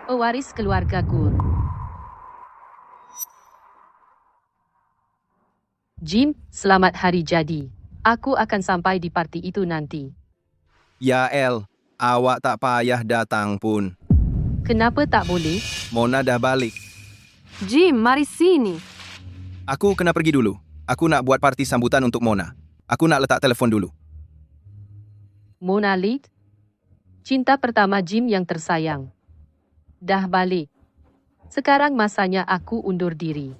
Pewaris keluarga Gould. Jim, selamat hari jadi. Aku akan sampai di parti itu nanti. Yael, awak tak payah datang pun. Kenapa tak boleh? Mona dah balik. Jim, mari sini. Aku kena pergi dulu. Aku nak buat parti sambutan untuk Mona. Aku nak letak telefon dulu. Mona Lid? Cinta pertama Jim yang tersayang. Dah balik. Sekarang masanya aku undur diri.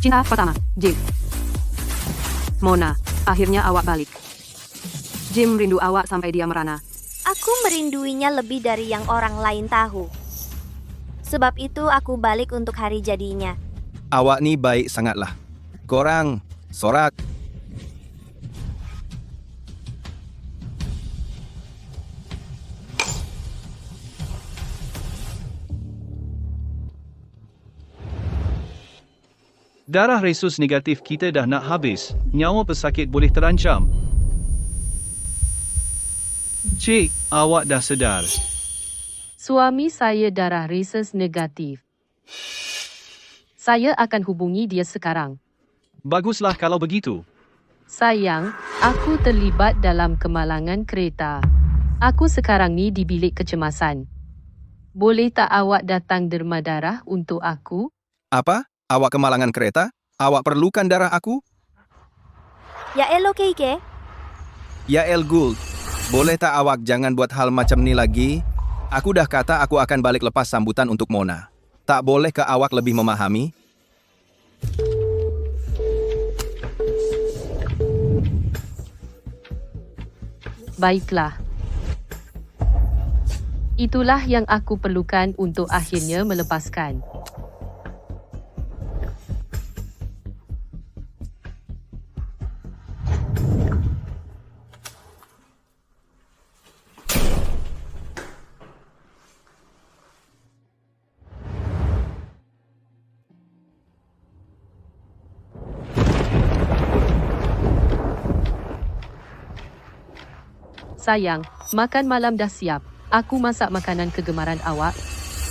Cinta pertama, Jim. Mona, akhirnya awak balik. Jim rindu awak sampai dia merana. Aku merinduinya lebih dari yang orang lain tahu. Sebab itu aku balik untuk hari jadinya. Awak ni baik sangatlah. Korang, sorak. Darah resus negatif kita dah nak habis. Nyawa pesakit boleh terancam. Cik, awak dah sedar. Suami saya darah resus negatif. Saya akan hubungi dia sekarang. Baguslah kalau begitu. Sayang, aku terlibat dalam kemalangan kereta. Aku sekarang ni di bilik kecemasan. Boleh tak awak datang derma darah untuk aku? Apa? Awak kemalangan kereta? Awak perlukan darah aku? Ya elo Keike, Yael Gould, boleh tak awak jangan buat hal macam ni lagi? Aku dah kata aku akan balik lepas sambutan untuk Mona. Tak boleh ke awak lebih memahami? Baiklah. Itulah yang aku perlukan untuk akhirnya melepaskan. Sayang, makan malam dah siap. Aku masak makanan kegemaran awak.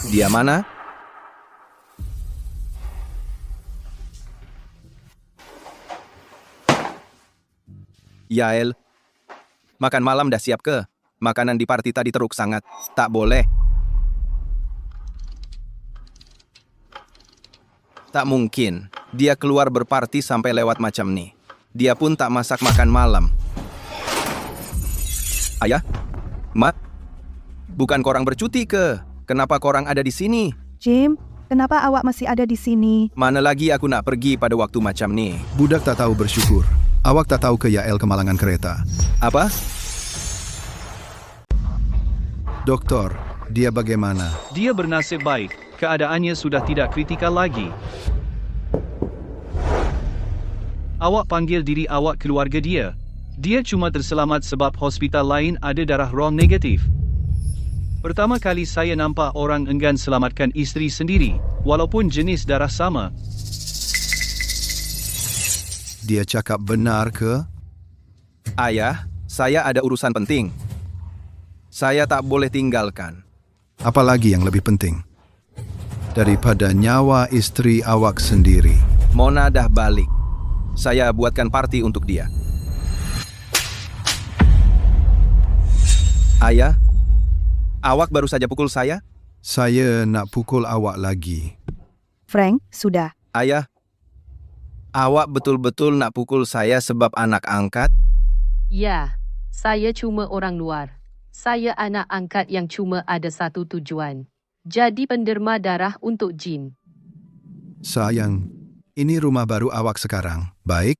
Dia mana? Yael, makan malam dah siap ke? Makanan di parti tadi teruk sangat. Tak boleh. Tak mungkin. Dia keluar berparti sampai lewat macam ni. Dia pun tak masak makan malam. Ayah? Mak? Bukan korang bercuti ke? Kenapa korang ada di sini? Jim, kenapa awak masih ada di sini? Mana lagi aku nak pergi pada waktu macam ni? Budak tak tahu bersyukur. Awak tak tahu ke Yael kemalangan kereta. Apa? Doktor, dia bagaimana? Dia bernasib baik. Keadaannya sudah tidak kritikal lagi. Awak panggil diri awak keluarga dia. Dia cuma terselamat sebab hospital lain ada darah rom negatif. Pertama kali saya nampak orang enggan selamatkan isteri sendiri, walaupun jenis darah sama. Dia cakap benar ke? Ayah, saya ada urusan penting. Saya tak boleh tinggalkan. Apalagi yang lebih penting daripada nyawa istri awak sendiri? Mona dah balik. Saya buatkan parti untuk dia. Ayah, awak baru saja pukul saya? Saya nak pukul awak lagi. Frank, sudah. Ayah, awak betul-betul nak pukul saya sebab anak angkat? Ya, saya cuma orang luar. Saya anak angkat yang cuma ada satu tujuan. Jadi penderma darah untuk Jim. Sayang, ini rumah baru awak sekarang. Baik?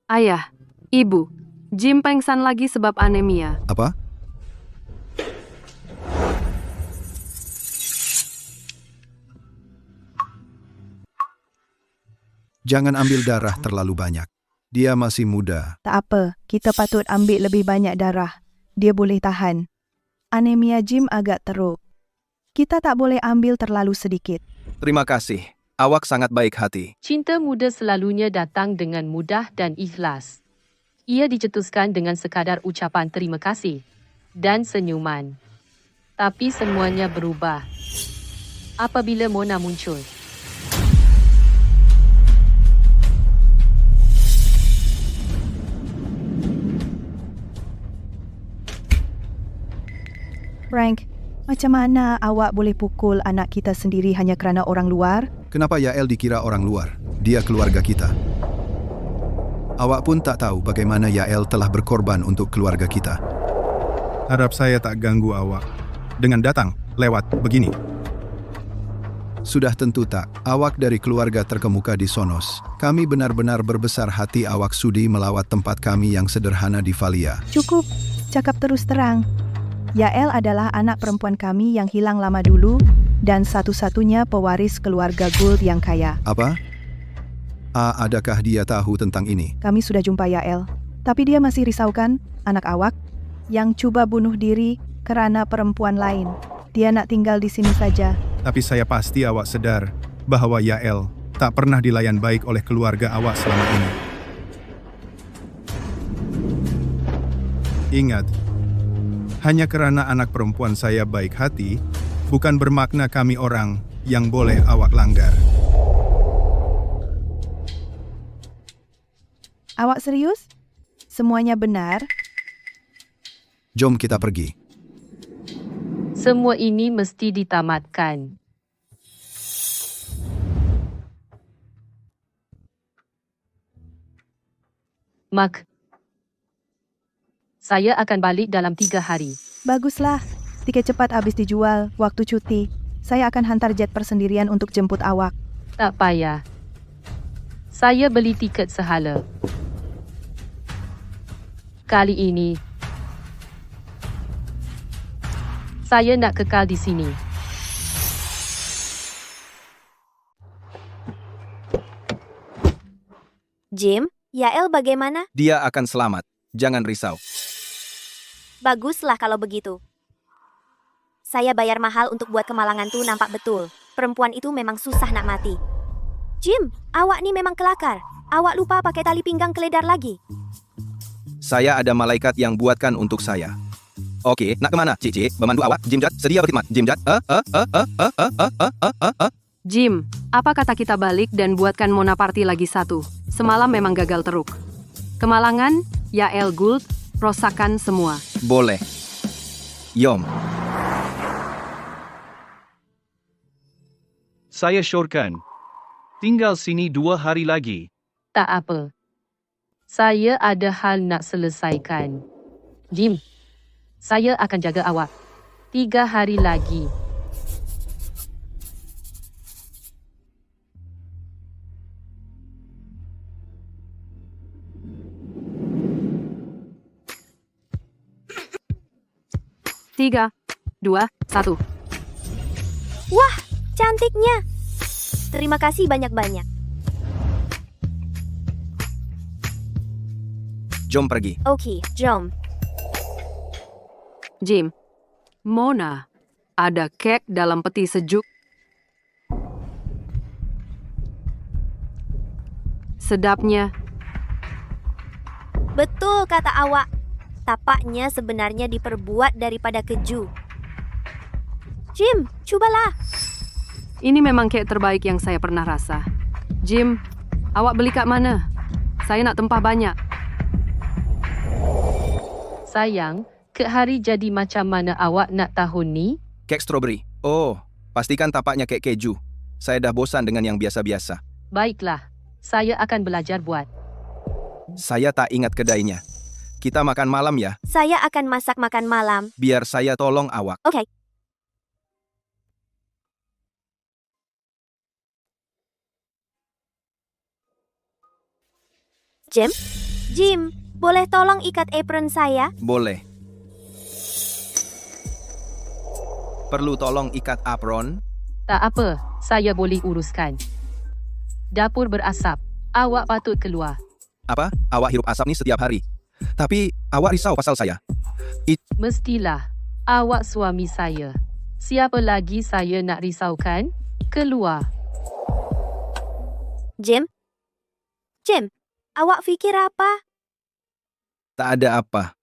Ayah, ibu, Jim pengsan lagi sebab anemia. Apa? Jangan ambil darah terlalu banyak. Dia masih muda. Tak apa, kita patut ambil lebih banyak darah. Dia boleh tahan. Anemia Jim agak teruk. Kita tak boleh ambil terlalu sedikit. Terima kasih. Awak sangat baik hati. Cinta muda selalunya datang dengan mudah dan ikhlas. Ia dicetuskan dengan sekadar ucapan terima kasih dan senyuman. Tapi semuanya berubah apabila Mona muncul. Frank, macam mana awak boleh pukul anak kita sendiri hanya kerana orang luar? Kenapa Yael dikira orang luar? Dia keluarga kita. Awak pun tak tahu bagaimana Yael telah berkorban untuk keluarga kita. Harap saya tak ganggu awak dengan datang lewat begini. Sudah tentu tak. Awak dari keluarga terkemuka di Sonos. Kami benar-benar berbesar hati awak sudi melawat tempat kami yang sederhana di Valia. Cukup, cakap terus terang. Yael adalah anak perempuan kami yang hilang lama dulu dan satu-satunya pewaris keluarga Gould yang kaya. Apa? Adakah dia tahu tentang ini? Kami sudah jumpa Yael, tapi dia masih risaukan anak awak yang cuba bunuh diri kerana perempuan lain. Dia nak tinggal di sini saja. Tapi saya pasti awak sedar bahwa Yael tak pernah dilayan baik oleh keluarga awak selama ini. Ingat, hanya kerana anak perempuan saya baik hati, bukan bermakna kami orang yang boleh awak langgar. Awak serius? Semuanya benar? Jom kita pergi. Semua ini mesti ditamatkan. Mark, saya akan balik dalam 3 hari. Baguslah. Tiket cepat habis dijual waktu cuti. Saya akan hantar jet persendirian untuk jemput awak. Tak payah. Saya beli tiket sehala. Kali ini, saya nak kekal di sini. Jim, Yael bagaimana? Dia akan selamat. Jangan risau. Baguslah kalau begitu. Saya bayar mahal untuk buat kemalangan tuh nampak betul. Perempuan itu memang susah nak mati. Jim, awak ni memang kelakar. Awak lupa pakai tali pinggang keledar lagi. Saya ada malaikat yang buatkan untuk saya. Oke, nak kemana, Cici? Memandu awak, Jim Jad. Sedia berkhidmat, Jim Jad. Jim, apa kata kita balik dan buatkan Mona Party lagi satu? Semalam memang gagal teruk. Kemalangan, Yael Gould, rosakan semua. Boleh. Yom. Saya syorkan. Tinggal sini 2 hari lagi. Tak apa. Saya ada hal nak selesaikan. Jim, saya akan jaga awak 3 hari lagi. Tiga, 2, 1. Wah, cantiknya. Terima kasih banyak-banyak. Jom pergi. Oke, jom. Jim, Mona, ada kek dalam peti sejuk. Sedapnya. Betul kata awak. Tapaknya sebenarnya diperbuat daripada keju. Jim, cubalah. Ini memang kek terbaik yang saya pernah rasa. Jim, awak beli kat mana? Saya nak tempah banyak. Sayang, kek hari jadi macam mana awak nak tahun ni? Kek strawberry. Oh, pastikan tapaknya kek keju. Saya dah bosan dengan yang biasa-biasa. Baiklah, saya akan belajar buat. Saya tak ingat kedainya. Kita makan malam ya. Saya akan masak makan malam. Biar saya tolong awak. Oke. Jim, boleh tolong ikat apron saya? Boleh. Perlu tolong ikat apron? Tak apa, saya boleh uruskan. Dapur berasap. Awak patut keluar. Apa? Awak hirup asap ni setiap hari. Tapi awak risau pasal saya. Mestilah. Awak suami saya. Siapa lagi saya nak risaukan? Keluar. Jim? Jim, awak fikir apa? Tak ada apa.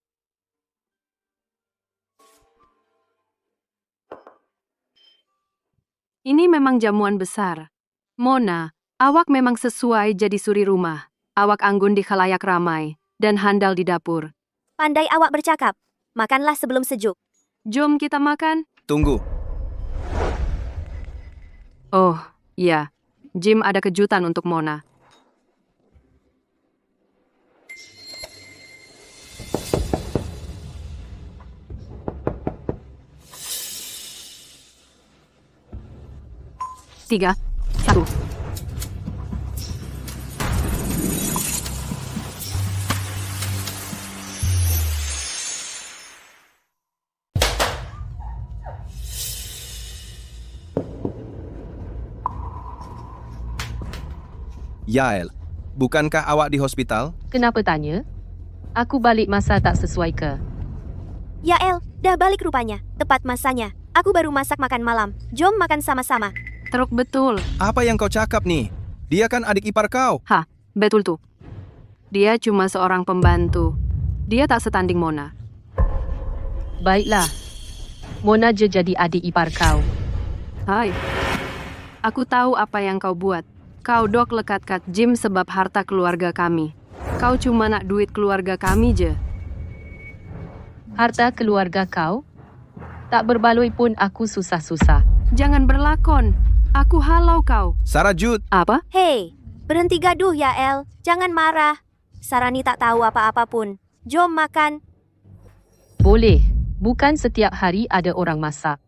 Ini memang jamuan besar. Mona, awak memang sesuai jadi suri rumah. Awak anggun di khalayak ramai dan handal di dapur. Pandai awak bercakap. Makanlah sebelum sejuk. Jom kita makan. Tunggu. Oh, iya. Jim ada kejutan untuk Mona. Tiga, satu. Yael, bukankah awak di hospital? Kenapa tanya? Aku balik masa tak sesuai ke? Yael, dah balik rupanya. Tepat masanya. Aku baru masak makan malam. Jom makan sama-sama. Teruk betul. Apa yang kau cakap nih? Dia kan adik ipar kau. Betul tuh. Dia cuma seorang pembantu. Dia tak setanding Mona. Baiklah. Mona je jadi adik ipar kau. Hai. Aku tahu apa yang kau buat. Kau dok lekatkan Jim sebab harta keluarga kami. Kau cuma nak duit keluarga kami je. Harta keluarga kau? Tak berbaloi pun aku susah-susah. Jangan berlakon. Aku halau kau. Sarah Jude, Apa? Hei, berhenti gaduh Yael. Jangan marah. Sarani tak tahu apa-apa pun. Jom makan. Boleh. Bukan setiap hari ada orang masak.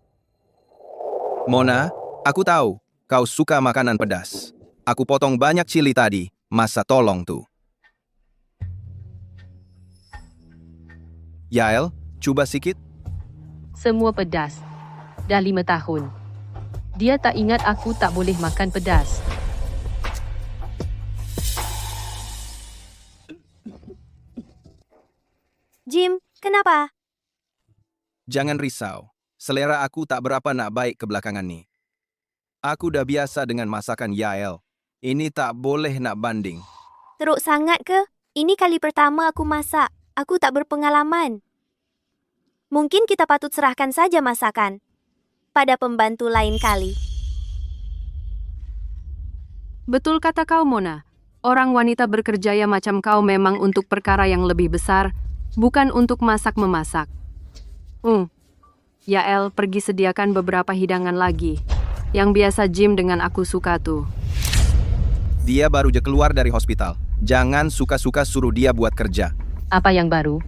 Mona, aku tahu kau suka makanan pedas. Aku potong banyak cili tadi. Masa tolong tuh. Yael, cuba sikit. Semua pedas. Dah 5 tahun. Dia tak ingat aku tak boleh makan pedas. Jim, kenapa? Jangan risau. Selera aku tak berapa nak baik kebelakangan ni. Aku dah biasa dengan masakan Yael. Ini tak boleh nak banding. Teruk sangat ke? Ini kali pertama aku masak. Aku tak berpengalaman. Mungkin kita patut serahkan saja masakan pada pembantu lain kali. Betul kata kau, Mona. Orang wanita berkerjaya macam kau memang untuk perkara yang lebih besar, bukan untuk masak-memasak. Yael, pergi sediakan beberapa hidangan lagi. Yang biasa Jim dengan aku suka tuh. Dia baru je keluar dari hospital. Jangan suka-suka suruh dia buat kerja. Apa yang baru?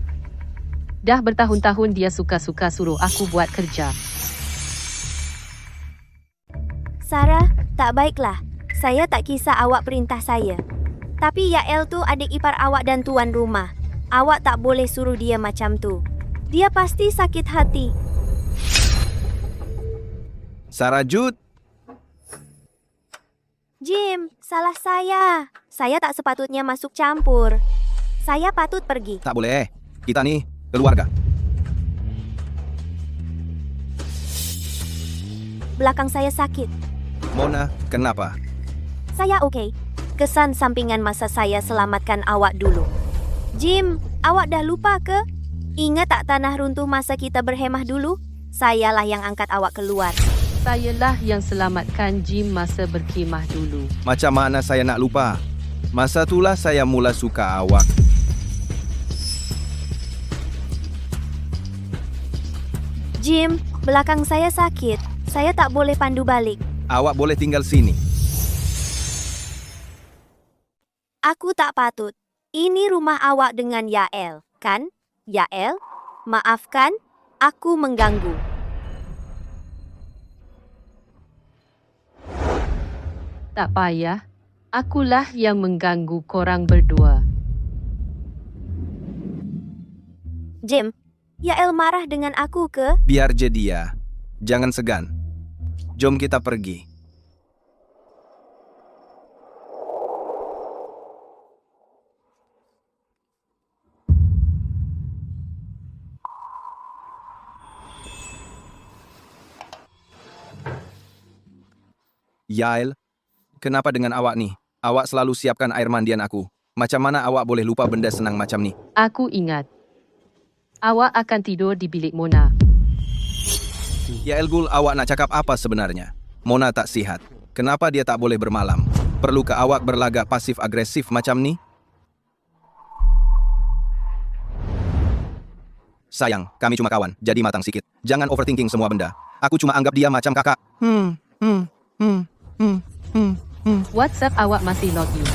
Dah bertahun-tahun dia suka-suka suruh aku buat kerja. Sarah, tak baiklah. Saya tak kisah awak perintah saya. Tapi Yael tu adik ipar awak dan tuan rumah. Awak tak boleh suruh dia macam tu. Dia pasti sakit hati. Sarah Jude, Jim, salah saya. Saya tak sepatutnya masuk campur. Saya patut pergi. tak boleh. Kita nih keluarga. Belakang saya sakit. Mona, kenapa? Saya okey. Kesan sampingan masa saya selamatkan awak dulu. Jim, awak dah lupa ke? Ingat tak tanah runtuh masa kita berhemah dulu? Sayalah yang angkat awak keluar. Sayalah yang selamatkan Jim masa berkhemah dulu. Macam mana saya nak lupa? Masa itulah saya mula suka awak. Jim, belakang saya sakit. Saya tak boleh pandu balik. Awak boleh tinggal sini. Aku tak patut. Ini rumah awak dengan Yael, kan? Yael, maafkan, aku mengganggu. Tak payah. Akulah yang mengganggu korang berdua. Jim, Yael marah dengan aku ke? Biar je dia. Jangan segan. Jom kita pergi. Yael, kenapa dengan awak nih? Awak selalu siapkan air mandian aku. Macam mana awak boleh lupa benda senang macam ni? Aku ingat. Awak akan tidur di bilik Mona. Yael Gul, awak nak cakap apa sebenarnya? Mona tak sihat. Kenapa dia tak boleh bermalam? Perlukah awak berlagak pasif-agresif macam ni? Sayang, kami cuma kawan, jadi matang sikit. Jangan overthinking semua benda. Aku cuma anggap dia macam kakak. WhatsApp awak masih login.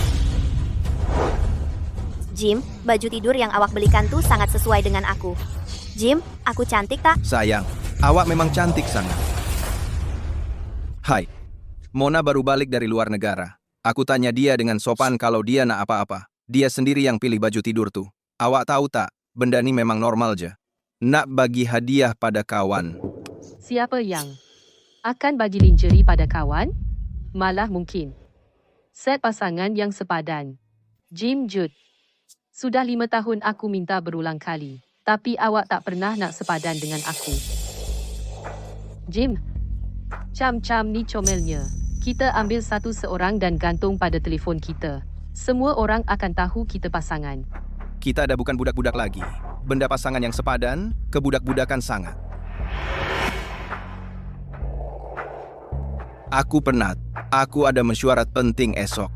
Jim, baju tidur yang awak belikan tuh sangat sesuai dengan aku. Jim, aku cantik tak? Sayang, awak memang cantik sangat. Hai, Mona baru balik dari luar negara. Aku tanya dia dengan sopan kalau dia nak apa-apa. Dia sendiri yang pilih baju tidur tuh. Awak tahu tak, benda ni memang normal je. Nak bagi hadiah pada kawan. Siapa yang akan bagi lingerie pada kawan? Malah mungkin. Set pasangan yang sepadan. Jim Jude. Sudah 5 tahun aku minta berulang kali. Tapi awak tak pernah nak sepadan dengan aku. Jim. Cam-cam ni comelnya. Kita ambil satu seorang dan gantung pada telefon kita. Semua orang akan tahu kita pasangan. Kita dah bukan budak-budak lagi. Benda pasangan yang sepadan, kebudak-budakan sangat. Aku penat. Aku ada mesyuarat penting esok.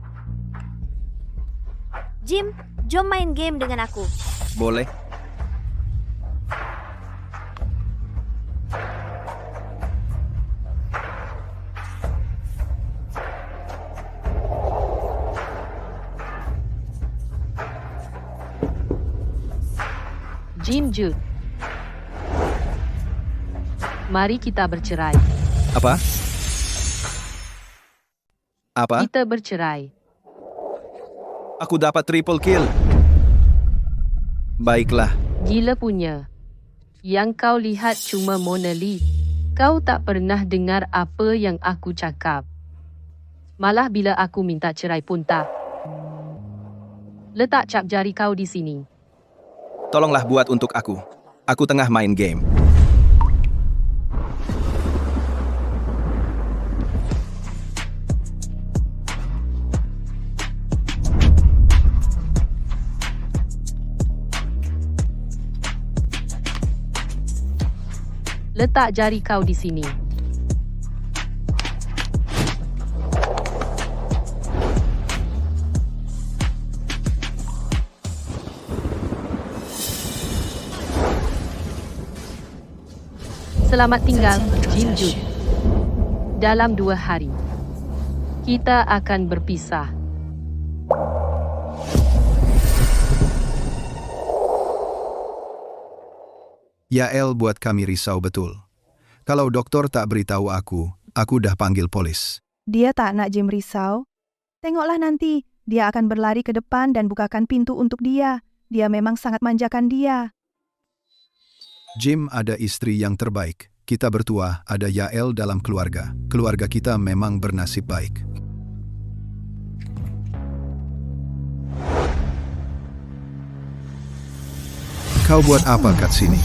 Jim, jom main game dengan aku. Boleh? Jim Jude. Mari kita bercerai. Apa? Apa? Kita bercerai. Aku dapat triple kill. Baiklah. Gila punya. Yang kau lihat cuma Mona Lee. Kau tak pernah dengar apa yang aku cakap. Malah bila aku minta cerai pun tak. Letak cap jari kau di sini. Tolonglah buat untuk aku. Aku tengah main game. Letak jari kau di sini. Selamat tinggal, Jim Jude. Dalam 2 hari, kita akan berpisah. Yael buat kami risau betul. Kalau doktor tak beritahu aku dah panggil polis. Dia tak nak Jim risau. Tengoklah nanti, dia akan berlari ke depan dan bukakan pintu untuk dia. Dia memang sangat manjakan dia. Jim ada istri yang terbaik. Kita bertua ada Yael dalam keluarga. Keluarga kita memang bernasib baik. Kau buat apa kat sini?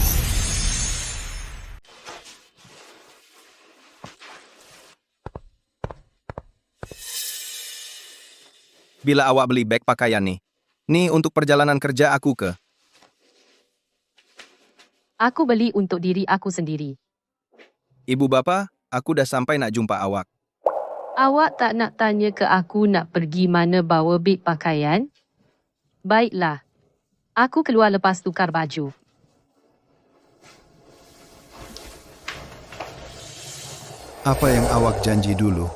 Bila awak beli beg pakaian nih? Nih untuk perjalanan kerja aku ke? Aku beli untuk diri aku sendiri. Ibu bapa, aku dah sampai nak jumpa awak. Awak tak nak tanya ke aku nak pergi mana bawa beg pakaian? Baiklah. Aku keluar lepas tukar baju. Apa yang awak janji dulu?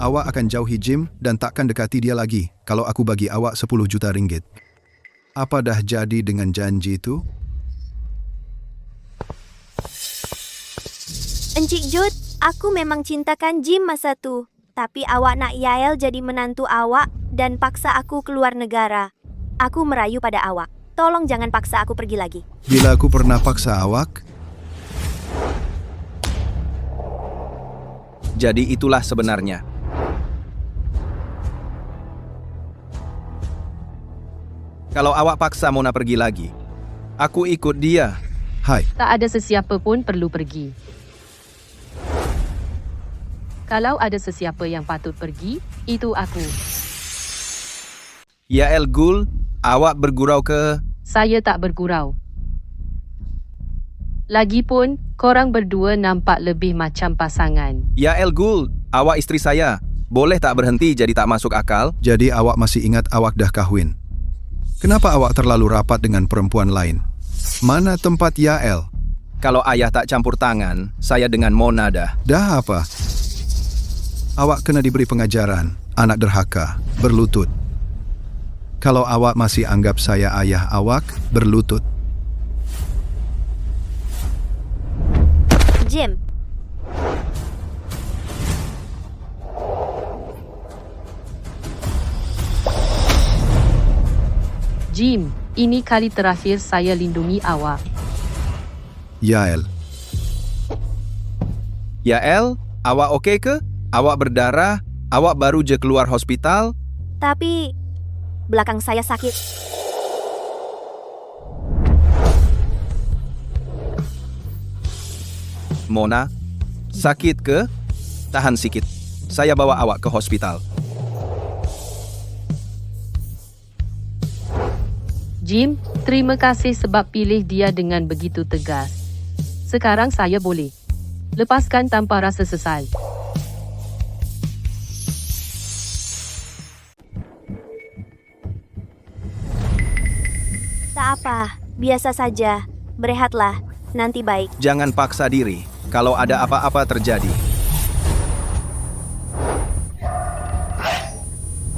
Awak akan jauhi Jim dan takkan dekati dia lagi kalau aku bagi awak 10 juta ringgit. Apa dah jadi dengan janji itu? Encik Jude, aku memang cintakan Jim masa tu. Tapi awak nak Yael jadi menantu awak dan paksa aku keluar negara. Aku merayu pada awak. Tolong jangan paksa aku pergi lagi. Bila aku pernah paksa awak? Jadi itulah sebenarnya. Kalau awak paksa Mona pergi lagi, aku ikut dia. Hai, Tak ada sesiapa pun perlu pergi. Kalau ada sesiapa yang patut pergi, itu aku. Ya El Ghul, awak bergurau ke... Saya tak bergurau. Lagipun, korang berdua nampak lebih macam pasangan. Ya El Ghul, awak istri saya. Boleh tak berhenti jadi tak masuk akal? Jadi awak masih ingat awak dah kahwin. Kenapa awak terlalu rapat dengan perempuan lain? Mana tempat Yael? Kalau ayah tak campur tangan, saya dengan Mona dah. Dah apa? Awak kena diberi pengajaran, anak derhaka, berlutut. Kalau awak masih anggap saya ayah awak, berlutut. Jim, Jim, ini kali terakhir saya lindungi awak. Yael, Ya El, awak okey ke? Awak berdarah, awak baru je keluar hospital. tapi belakang saya sakit. Mona, sakit ke? Tahan sikit. Saya bawa awak ke hospital. Jim, terima kasih sebab pilih dia dengan begitu tegas. Sekarang saya boleh lepaskan tanpa rasa sesal. Tak apa, biasa saja. Berehatlah, nanti baik. Jangan paksa diri kalau ada apa-apa terjadi.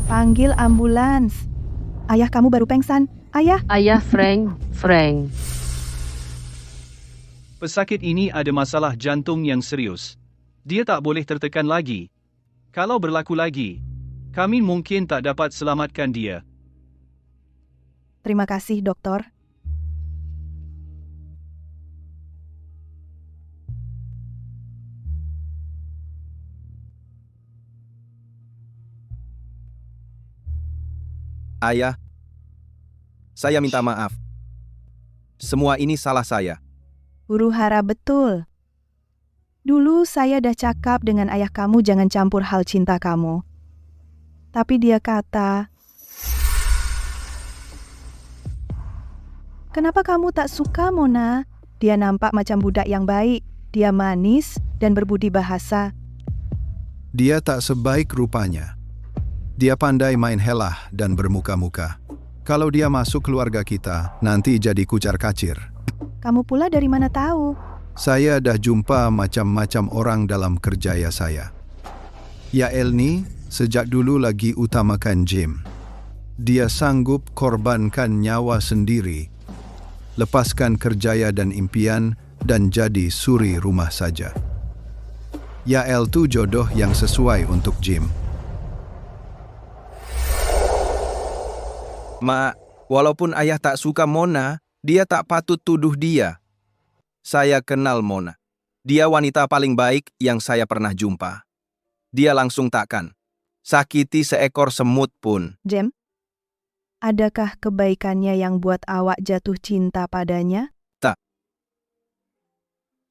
Panggil ambulans. Ayah kamu baru pengsan. Ayah, Ayah Frank. Pesakit ini ada masalah jantung yang serius. Dia tak boleh tertekan lagi. Kalau berlaku lagi, kami mungkin tak dapat selamatkan dia. terima kasih doktor. Ayah, saya minta maaf. Semua ini salah saya. Huru hara betul. Dulu saya dah cakap dengan ayah kamu jangan campur hal cinta kamu. Tapi dia kata, kenapa kamu tak suka Mona? Dia nampak macam budak yang baik. Dia manis dan berbudi bahasa. dia tak sebaik rupanya. Dia pandai main helah dan bermuka-muka. Kalau dia masuk keluarga kita, nanti jadi kucar-kacir. Kamu pula dari mana tahu? Saya dah jumpa macam-macam orang dalam kerjaya saya. Yael ni sejak dulu lagi utamakan Jim. Dia sanggup korbankan nyawa sendiri, lepaskan kerjaya dan impian dan jadi suri rumah saja. Yael tu jodoh yang sesuai untuk Jim. Mak, walaupun ayah tak suka Mona, dia tak patut tuduh dia. Saya kenal Mona. Dia wanita paling baik yang saya pernah jumpa. Dia langsung takkan sakiti seekor semut pun. Jem, adakah kebaikannya yang buat awak jatuh cinta padanya?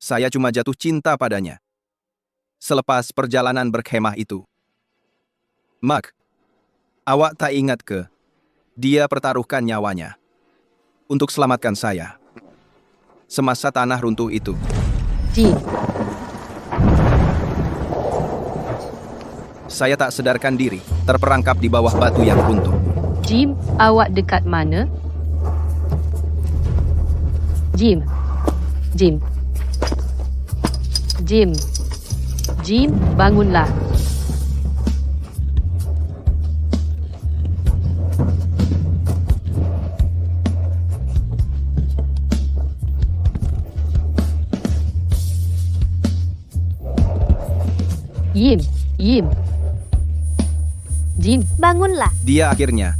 Saya cuma jatuh cinta padanya selepas perjalanan berkhemah itu. Mak, awak tak ingat ke? Dia pertaruhkan nyawanya untuk selamatkan saya semasa tanah runtuh itu. Jim, Saya tak sedarkan diri, terperangkap di bawah batu yang runtuh. Jim, awak dekat mana? Jim, bangunlah. Jim, Bangunlah. Dia akhirnya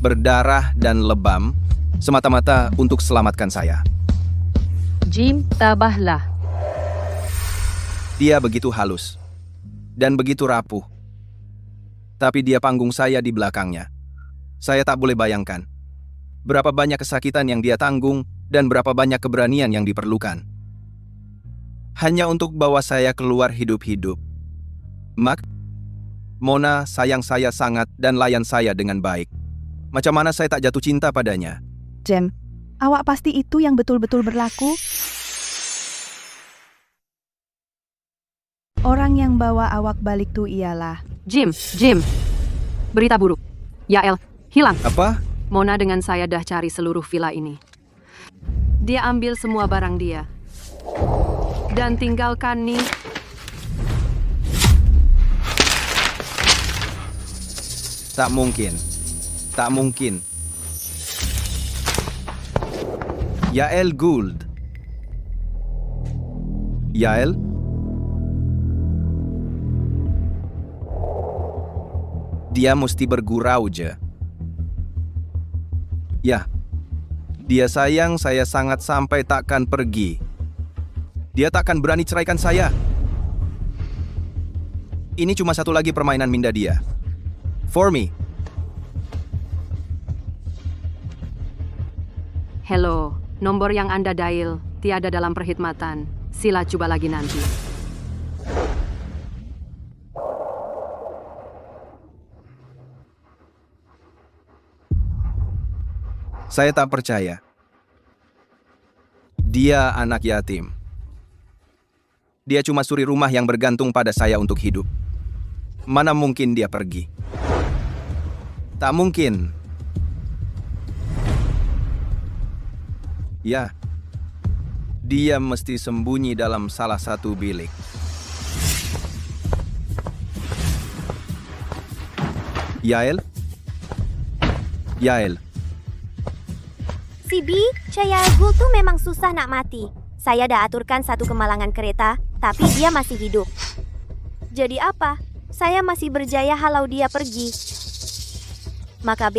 berdarah dan lebam semata-mata untuk selamatkan saya. Jim, tabahlah. Dia begitu halus dan begitu rapuh. Tapi dia panggung saya di belakangnya. Saya tak boleh bayangkan berapa banyak kesakitan yang dia tanggung dan berapa banyak keberanian yang diperlukan. Hanya untuk bawa saya keluar hidup-hidup. Mak, Mona sayang saya sangat dan layan saya dengan baik. Macam mana saya tak jatuh cinta padanya? Jem, awak pasti itu yang betul-betul berlaku? Orang yang bawa awak balik tuh ialah... Jim. Berita buruk. Yael, hilang. Apa? Mona dengan saya dah cari seluruh villa ini. Dia ambil semua barang dia. Dan tinggalkan nih. Tak mungkin. Tak mungkin. Yael Gould. Yael? Dia mesti bergurau je. Ya, dia sayang saya sangat sampai takkan pergi. Dia takkan berani ceraikan saya. Ini cuma satu lagi permainan minda dia. For me. Hello, nomor yang Anda dial tiada dalam perkhidmatan. Sila coba lagi nanti. Saya tak percaya. Dia anak yatim. Dia cuma suri rumah yang bergantung pada saya untuk hidup. Mana mungkin dia pergi? Tak mungkin. Ya, dia mesti sembunyi dalam salah satu bilik. Yael? Yael. Si B, Yael Gould tuh memang susah nak mati. Saya dah aturkan satu kemalangan kereta, tapi dia masih hidup. Jadi apa? Saya masih berjaya halau dia pergi. Maka B,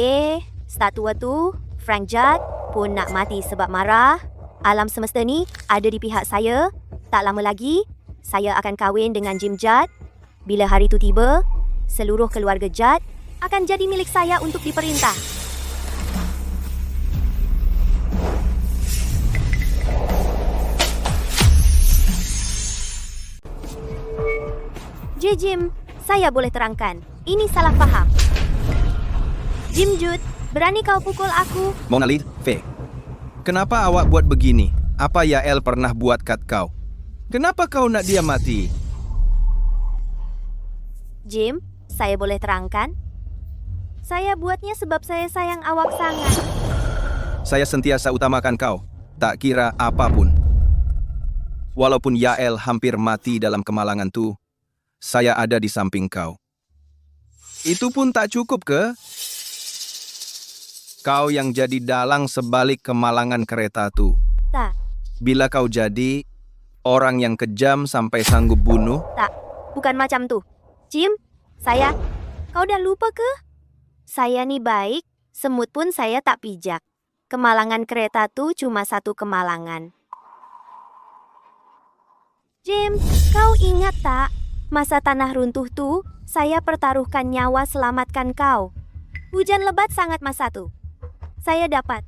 statua tu, Frank Judd, pun nak mati sebab marah. Alam semesta ni ada di pihak saya. Tak lama lagi, saya akan kahwin dengan Jim Judd. Bila hari tu tiba, seluruh keluarga Judd akan jadi milik saya untuk diperintah. Jim, saya boleh terangkan. Ini salah faham. Jim Judd, berani kau pukul aku? Mona Lisa, V. Kenapa awak buat begini? Apa Yael pernah buat kat kau? Kenapa kau nak dia mati? Jim, saya boleh terangkan? Saya buatnya sebab saya sayang awak sangat. Saya sentiasa utamakan kau, tak kira apapun. Walaupun Yael hampir mati dalam kemalangan tu, saya ada di samping kau. Itu pun tak cukup ke? Kau yang jadi dalang sebalik kemalangan kereta tu. Tak, Bila kau jadi orang yang kejam sampai sanggup bunuh, tak. Bukan macam tu. Jim, kau dah lupa ke? Saya ni baik, semut pun saya tak pijak. Kemalangan kereta tu cuma satu kemalangan. Jim, kau ingat tak? Masa tanah runtuh tu, saya pertaruhkan nyawa selamatkan kau. Hujan lebat sangat masa tu. Saya dapat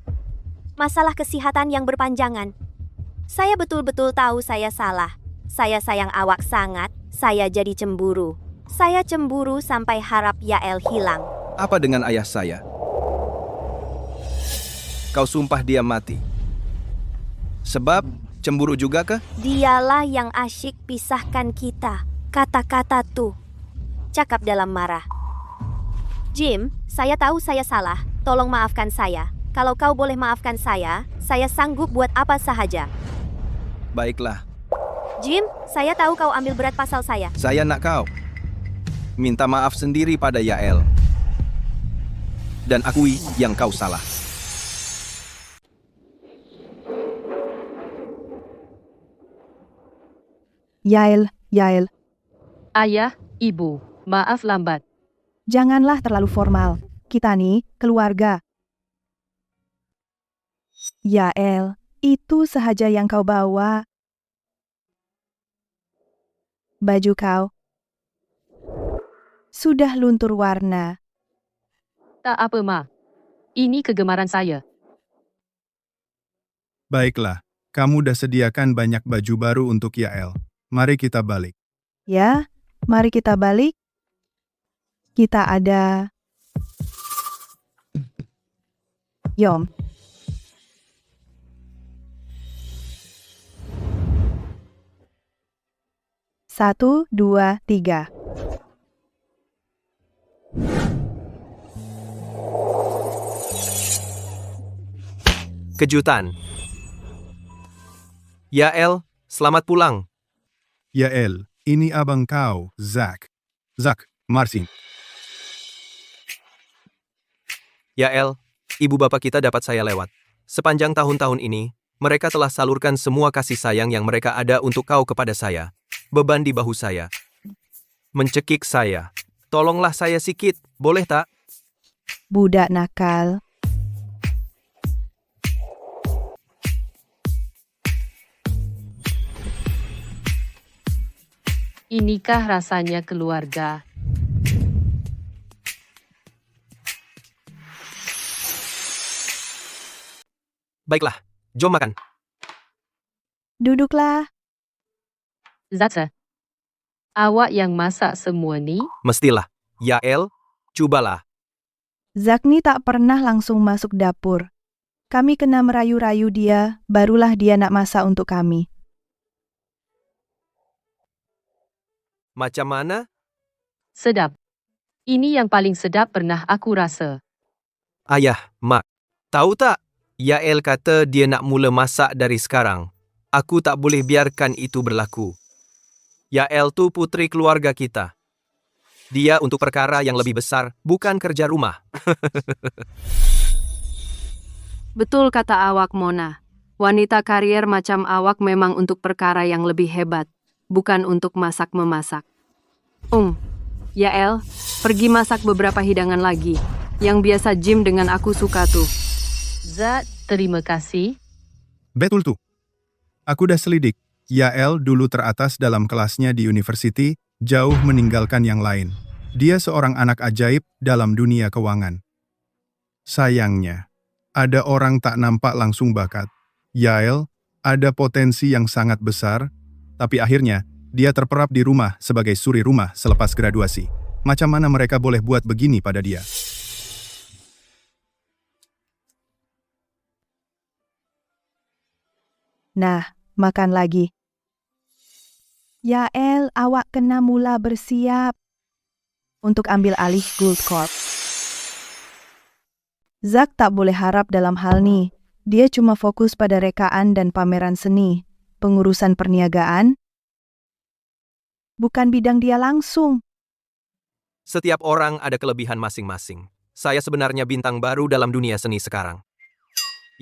masalah kesihatan yang berpanjangan. Saya betul-betul tahu saya salah. Saya sayang awak sangat, saya jadi cemburu. Saya cemburu sampai harap Yael hilang. apa dengan ayah saya? Kau sumpah dia mati. Sebab cemburu juga ke? Dialah yang asyik pisahkan kita. Kata-kata tu. Cakap dalam marah. Jim, saya tahu saya salah. Tolong maafkan saya. Kalau kau boleh maafkan saya sanggup buat apa sahaja. Baiklah, Jim, saya tahu kau ambil berat pasal saya. saya nak kau minta maaf sendiri pada Yael. Dan akui yang kau salah. Yael, Ayah, Ibu, maaf lambat. janganlah terlalu formal. Kita nih, keluarga. Yael, itu sahaja yang kau bawa. Baju kau sudah luntur warna. Tak apa, Ma. Ini kegemaran saya. Baiklah, kamu dah sediakan banyak baju baru untuk Yael. Mari kita balik. Ya, Mari kita balik. Kita ada Yom. Satu, dua, tiga. Kejutan. Yael, selamat pulang. Yael, ini abang kau, Zack. Zack, Marcin. Yael, ibu bapak kita dapat saya lewat. Sepanjang tahun-tahun ini, mereka telah salurkan semua kasih sayang yang mereka ada untuk kau kepada saya. Beban di bahu saya. Mencekik saya. Tolonglah saya sikit, boleh tak? Budak nakal. Inikah rasanya keluarga? Baiklah, jom makan. Duduklah. Zatsa, awak yang masak semua ni? Mestilah. Yael, cubalah. Zack ni tak pernah langsung masuk dapur. Kami kena merayu-rayu dia, barulah dia nak masak untuk kami. Macam mana? Sedap. Ini yang paling sedap pernah aku rasa. Ayah, Mak. Tahu tak? Yael kata dia nak mula masak dari sekarang. Aku tak boleh biarkan itu berlaku. Yael tu puteri keluarga kita. Dia untuk perkara yang lebih besar, bukan kerja rumah. Betul kata awak, Mona. Wanita karier macam awak memang untuk perkara yang lebih hebat, bukan untuk masak-memasak. Yael, pergi masak beberapa hidangan lagi. Yang biasa Jim dengan aku suka tuh. Zat, terima kasih. Betul tuh. Aku dah selidik. Yael dulu teratas dalam kelasnya di university, jauh meninggalkan yang lain. Dia seorang anak ajaib dalam dunia keuangan. Sayangnya, ada orang tak nampak langsung bakat. Yael ada potensi yang sangat besar, tapi akhirnya dia terperap di rumah sebagai suri rumah selepas graduasi. Macam mana mereka boleh buat begini pada dia? Nah, makan lagi. Yael, awak kena mula bersiap untuk ambil alih Gold Corp. Zack tak boleh harap dalam hal ni. Dia cuma fokus pada rekaan dan pameran seni. Pengurusan perniagaan bukan bidang dia langsung. Setiap orang ada kelebihan masing-masing. Saya sebenarnya bintang baru dalam dunia seni sekarang.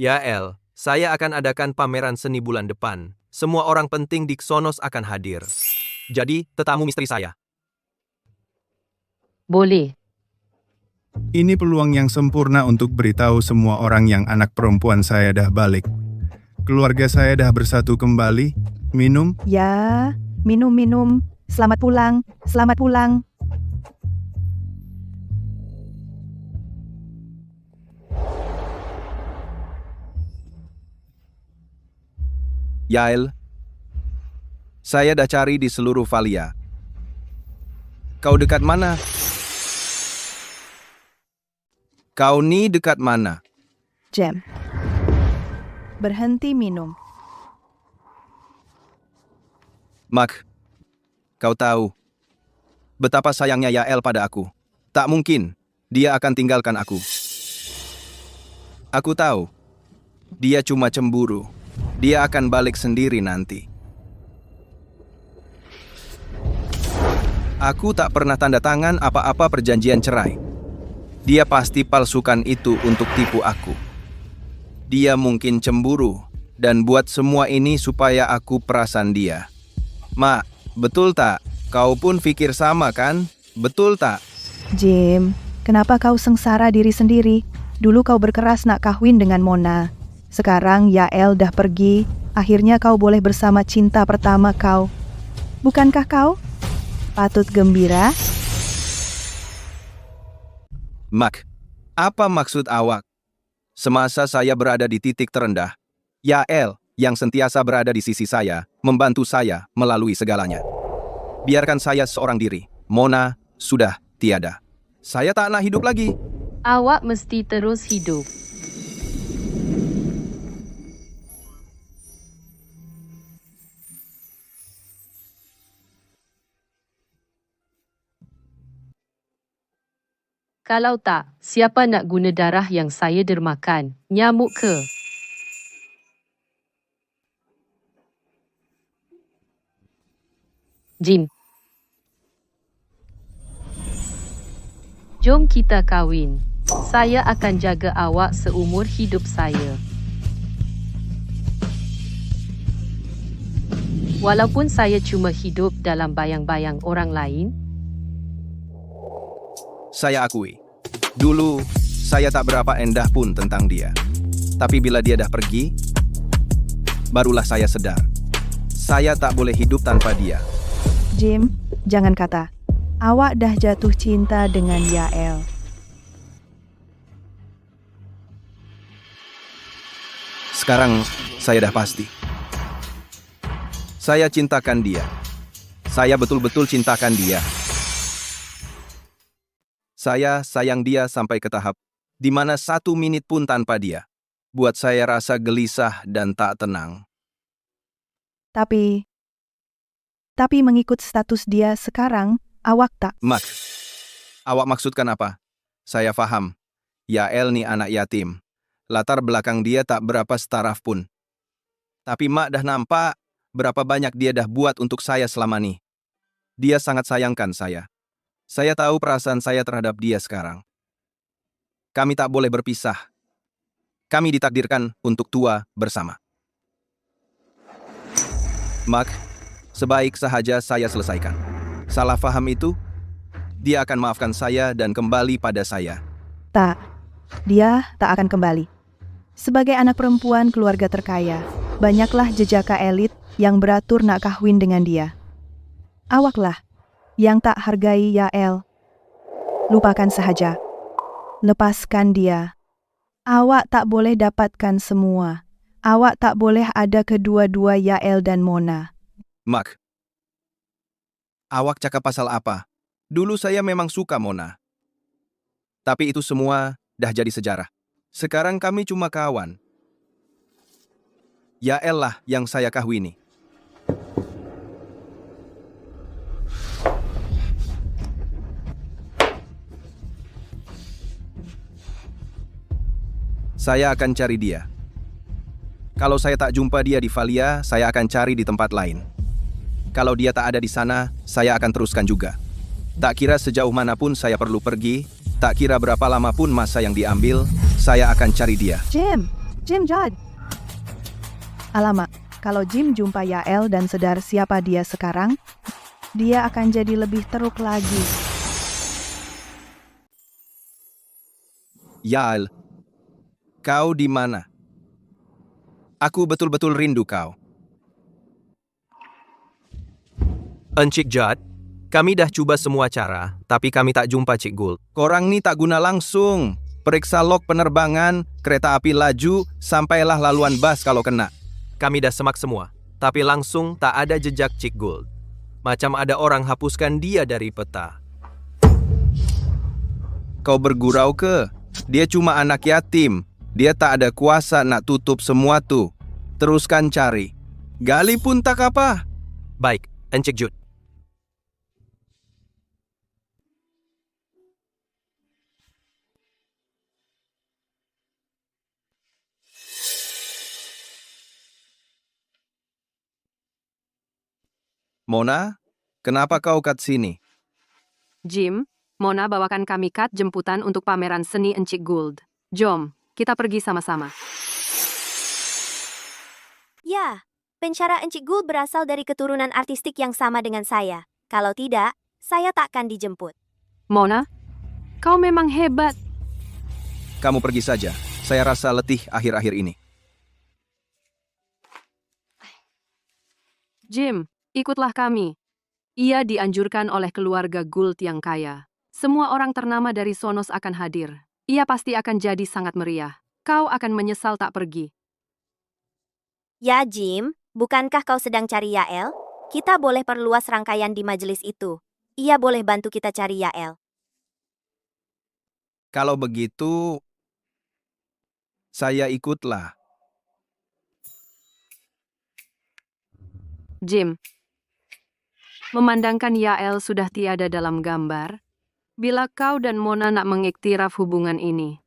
Yael, saya akan adakan pameran seni bulan depan. Semua orang penting di Xonos akan hadir. Jadi, tetamu misteri saya. Boleh. Ini peluang yang sempurna untuk beritahu semua orang yang anak perempuan saya dah balik. Keluarga saya dah bersatu kembali. Minum? Ya, minum-minum. Selamat pulang, selamat pulang. Yael, saya dah cari di seluruh Valia. Kau dekat mana? Kau ni dekat mana? Jam. Berhenti minum. Mak, kau tahu betapa sayangnya Yael pada aku. Tak mungkin dia akan tinggalkan aku. Aku tahu dia cuma cemburu. Dia akan balik sendiri nanti. Aku tak pernah tanda tangan apa-apa perjanjian cerai. Dia pasti palsukan itu untuk tipu aku. Dia mungkin cemburu dan buat semua ini supaya aku perasan dia. Mak, betul tak? Kau pun pikir sama kan? Betul tak? Jim, kenapa kau sengsara diri sendiri? Dulu kau berkeras nak kahwin dengan Mona. Sekarang Yael dah pergi, akhirnya kau boleh bersama cinta pertama kau. Bukankah kau patut gembira? Mak, apa maksud awak? Semasa saya berada di titik terendah, Yael yang sentiasa berada di sisi saya, membantu saya melalui segalanya. Biarkan saya seorang diri. Mona sudah tiada. Saya tak nak hidup lagi. Awak mesti terus hidup. Kalau tak, siapa nak guna darah yang saya dermakan? Nyamuk ke? Jin. Jom kita kahwin. Saya akan jaga awak seumur hidup saya. Walaupun saya cuma hidup dalam bayang-bayang orang lain, Saya akui, dulu saya tak berapa endah pun tentang dia. Tapi bila dia dah pergi, barulah saya sedar. Saya tak boleh hidup tanpa dia. Jim, jangan kata. Awak dah jatuh cinta dengan Yael. Sekarang saya dah pasti. Saya cintakan dia. Saya betul-betul cintakan dia. Saya sayang dia sampai ke tahap di mana 1 minit pun tanpa dia buat saya rasa gelisah dan tak tenang. Tapi mengikut status dia sekarang, awak tak. Mak, awak maksudkan apa? Saya faham. Yael ni anak yatim. Latar belakang dia tak berapa setaraf pun. Tapi Mak dah nampak berapa banyak dia dah buat untuk saya selama ni. Dia sangat sayangkan saya. Saya tahu perasaan saya terhadap dia sekarang. Kami tak boleh berpisah. Kami ditakdirkan untuk tua bersama. Mak, sebaik sahaja saya selesaikan. Salah faham itu, dia akan maafkan saya dan kembali pada saya. Tak, dia tak akan kembali. Sebagai anak perempuan keluarga terkaya, banyaklah jejaka elit yang beratur nak kahwin dengan dia. Awaklah yang tak hargai Yael. Lupakan sahaja. Lepaskan dia. Awak tak boleh dapatkan semua. Awak tak boleh ada kedua-dua Yael dan Mona. Mak, awak cakap pasal apa? Dulu saya memang suka Mona. Tapi itu semua dah jadi sejarah. Sekarang kami cuma kawan. Yael lah yang saya kahwini. Saya akan cari dia. Kalau saya tak jumpa dia di Valia, saya akan cari di tempat lain. Kalau dia tak ada di sana, saya akan teruskan juga. Tak kira sejauh manapun saya perlu pergi, tak kira berapa lama pun masa yang diambil, saya akan cari dia. Jim, Jad. Alamak, kalau Jim jumpa Yael dan sedar siapa dia sekarang, dia akan jadi lebih teruk lagi. Yael, kau di mana? Aku betul-betul rindu kau. Encik Judd, kami dah cuba semua cara, tapi kami tak jumpa Cik Gould. Korang ni tak guna langsung. Periksa log penerbangan, kereta api laju, sampailah laluan bas kalau kena. Kami dah semak semua, tapi langsung tak ada jejak Cik Gould. Macam ada orang hapuskan dia dari peta. Kau bergurau ke? Dia cuma anak yatim. Dia tak ada kuasa nak tutup semua tu. Teruskan cari. Gali pun tak apa. Baik, Encik Judd. Mona, kenapa kau kat sini? Jim, Mona bawakan kami kad jemputan untuk pameran seni Encik Gould. Jom, kita pergi sama-sama. Ya, pencara Encik Gould berasal dari keturunan artistik yang sama dengan saya. Kalau tidak, saya takkan dijemput. Mona, kau memang hebat. Kamu pergi saja. Saya rasa letih akhir-akhir ini. Jim, ikutlah kami. Ia dianjurkan oleh keluarga Gould yang kaya. Semua orang ternama dari Sonos akan hadir. Ia pasti akan jadi sangat meriah. Kau akan menyesal tak pergi. Ya, Jim, bukankah kau sedang cari Yael? Kita boleh perluas rangkaian di majelis itu. Ia boleh bantu kita cari Yael. Kalau begitu, saya ikutlah. Jim, memandangkan Yael sudah tiada dalam gambar, bila kau dan Mona nak mengiktiraf hubungan ini,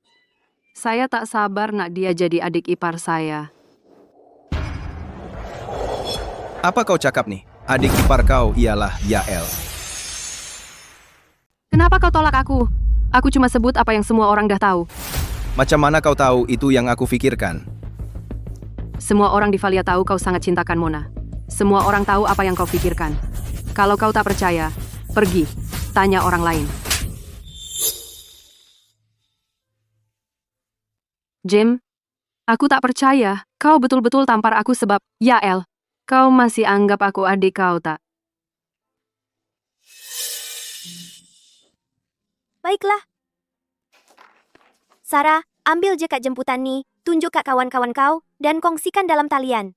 saya tak sabar nak dia jadi adik ipar saya. Apa kau cakap nih? Adik ipar kau ialah Yael. Kenapa kau tolak aku? Aku cuma sebut apa yang semua orang dah tahu. Macam mana kau tahu itu yang aku pikirkan? Semua orang di Valia tahu kau sangat cintakan Mona. Semua orang tahu apa yang kau pikirkan. Kalau kau tak percaya, pergi, tanya orang lain. Jim, aku tak percaya. Kau betul-betul tampar aku sebab, Yael, kau masih anggap aku adik kau tak? Baiklah. Sarah, ambil jaket jemputan nih, tunjuk ke kawan-kawan kau, dan kongsikan dalam talian.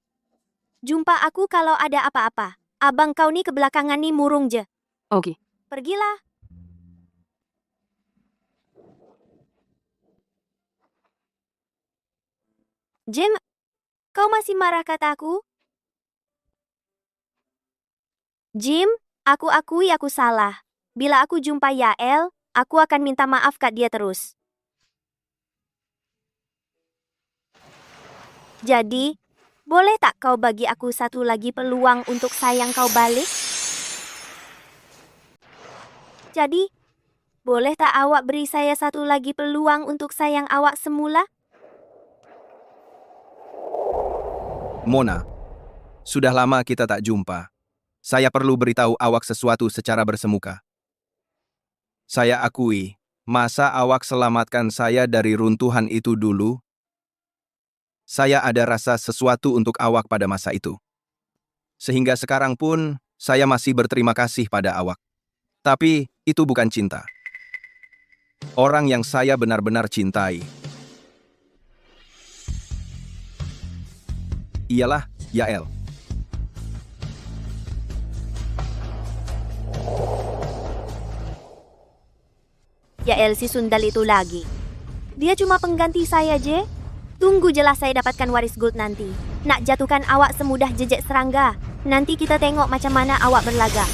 Jumpa aku kalau ada apa-apa. Abang kau nih kebelakangan nih murung je. Oke. Pergilah. Jim, kau masih marah kataku? Jim, aku akui aku salah. Bila aku jumpa Yael, aku akan minta maaf kat dia terus. Jadi, boleh tak kau bagi aku satu lagi peluang untuk sayang kau balik? Jadi, boleh tak awak beri saya satu lagi peluang untuk sayang awak semula? Mona, sudah lama kita tak jumpa. Saya perlu beritahu awak sesuatu secara bersemuka. Saya akui, masa awak selamatkan saya dari runtuhan itu dulu, saya ada rasa sesuatu untuk awak pada masa itu. Sehingga sekarang pun, saya masih berterima kasih pada awak. Tapi, itu bukan cinta. Orang yang saya benar-benar cintai ialah Yael. Yael si sundal itu lagi. Dia cuma pengganti saya je. Tunggu jelas saya dapatkan waris gold nanti. Nak jatuhkan awak semudah jejak serangga. Nanti kita tengok macam mana awak berlaga.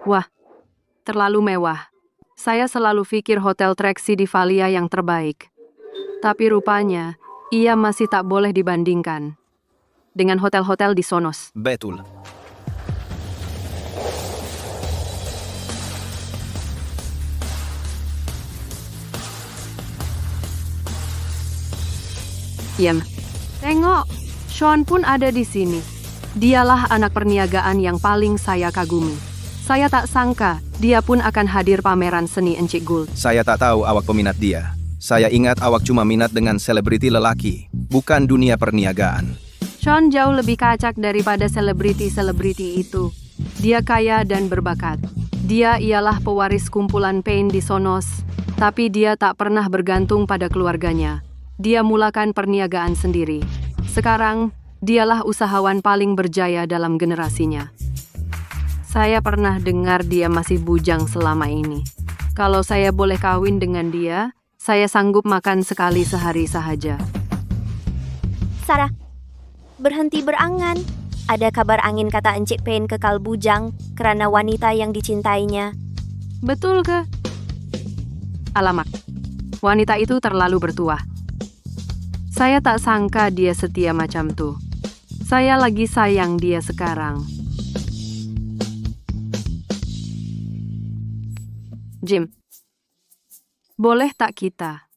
Wah, terlalu mewah. Saya selalu pikir hotel Trexie di Valia yang terbaik. Tapi rupanya, ia masih tak boleh dibandingkan dengan hotel-hotel di Sonos. Betul. Yem, tengok, Sean pun ada di sini. Dialah anak perniagaan yang paling saya kagumi. Saya tak sangka dia pun akan hadir pameran seni Encik Gould. Saya tak tahu awak peminat dia. Saya ingat awak cuma minat dengan selebriti lelaki, bukan dunia perniagaan. Sean jauh lebih kacak daripada selebriti-selebriti itu. Dia kaya dan berbakat. Dia ialah pewaris kumpulan Payne di Sonos, tapi dia tak pernah bergantung pada keluarganya. Dia mulakan perniagaan sendiri. Sekarang, dialah usahawan paling berjaya dalam generasinya. Saya pernah dengar dia masih bujang selama ini. Kalau saya boleh kawin dengan dia, saya sanggup makan sekali sehari sahaja. Sarah, berhenti berangan. Ada kabar angin kata Encik Payne kekal bujang kerana wanita yang dicintainya. Betul ke? Alamak, wanita itu terlalu bertuah. Saya tak sangka dia setia macam tu. Saya lagi sayang dia sekarang. Jim, boleh tak kita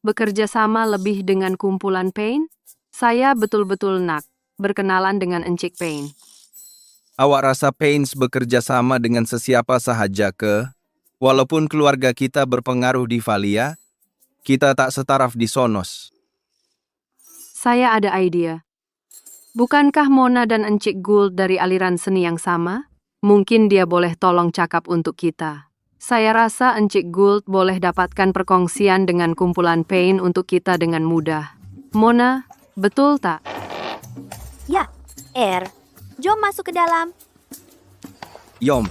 bekerja sama lebih dengan kumpulan Payne? Saya betul-betul nak berkenalan dengan Encik Payne. Awak rasa Payne bekerja sama dengan sesiapa sahaja ke? Walaupun keluarga kita berpengaruh di Valia, kita tak setaraf di Sonos. Saya ada idea. Bukankah Mona dan Encik Gould dari aliran seni yang sama? Mungkin dia boleh tolong cakap untuk kita. Saya rasa Encik Gould boleh dapatkan perkongsian dengan kumpulan Pain untuk kita dengan mudah. Mona, betul tak? Ya, jom masuk ke dalam. Yom.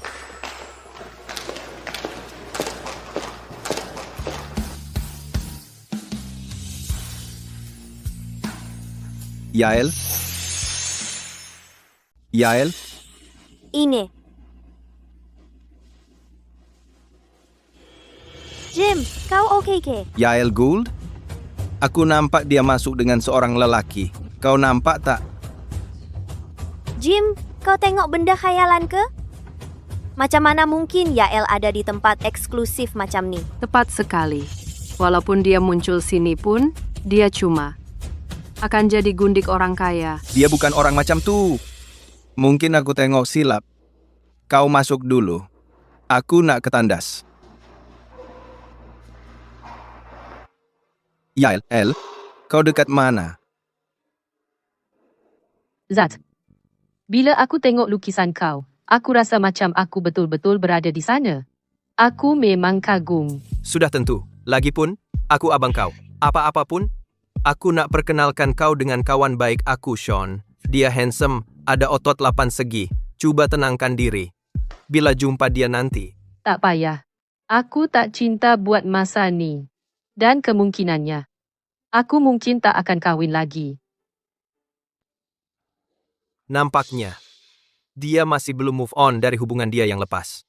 Yael? Yael? Ini. Jim, kau oke ke? Yael Gould? Aku nampak dia masuk dengan seorang lelaki. Kau nampak tak? Jim, kau tengok benda khayalan ke? Macam mana mungkin Yael ada di tempat eksklusif macam ni? Tepat sekali. Walaupun dia muncul sini pun, dia cuma akan jadi gundik orang kaya. Dia bukan orang macam tu. Mungkin aku tengok silap. Kau masuk dulu. Aku nak ke tandas. Yael, kau dekat mana? Zat. Bila aku tengok lukisan kau, aku rasa macam aku betul-betul berada di sana. Aku memang kagum. Sudah tentu. Lagipun, aku abang kau. Apa-apa pun, aku nak perkenalkan kau dengan kawan baik aku, Sean. Dia handsome, ada otot 8 segi. Cuba tenangkan diri. Bila jumpa dia nanti. Tak payah. Aku tak cinta buat masa ni. Dan kemungkinannya, aku mungkin tak akan kahwin lagi. Nampaknya, dia masih belum move on dari hubungan dia yang lepas.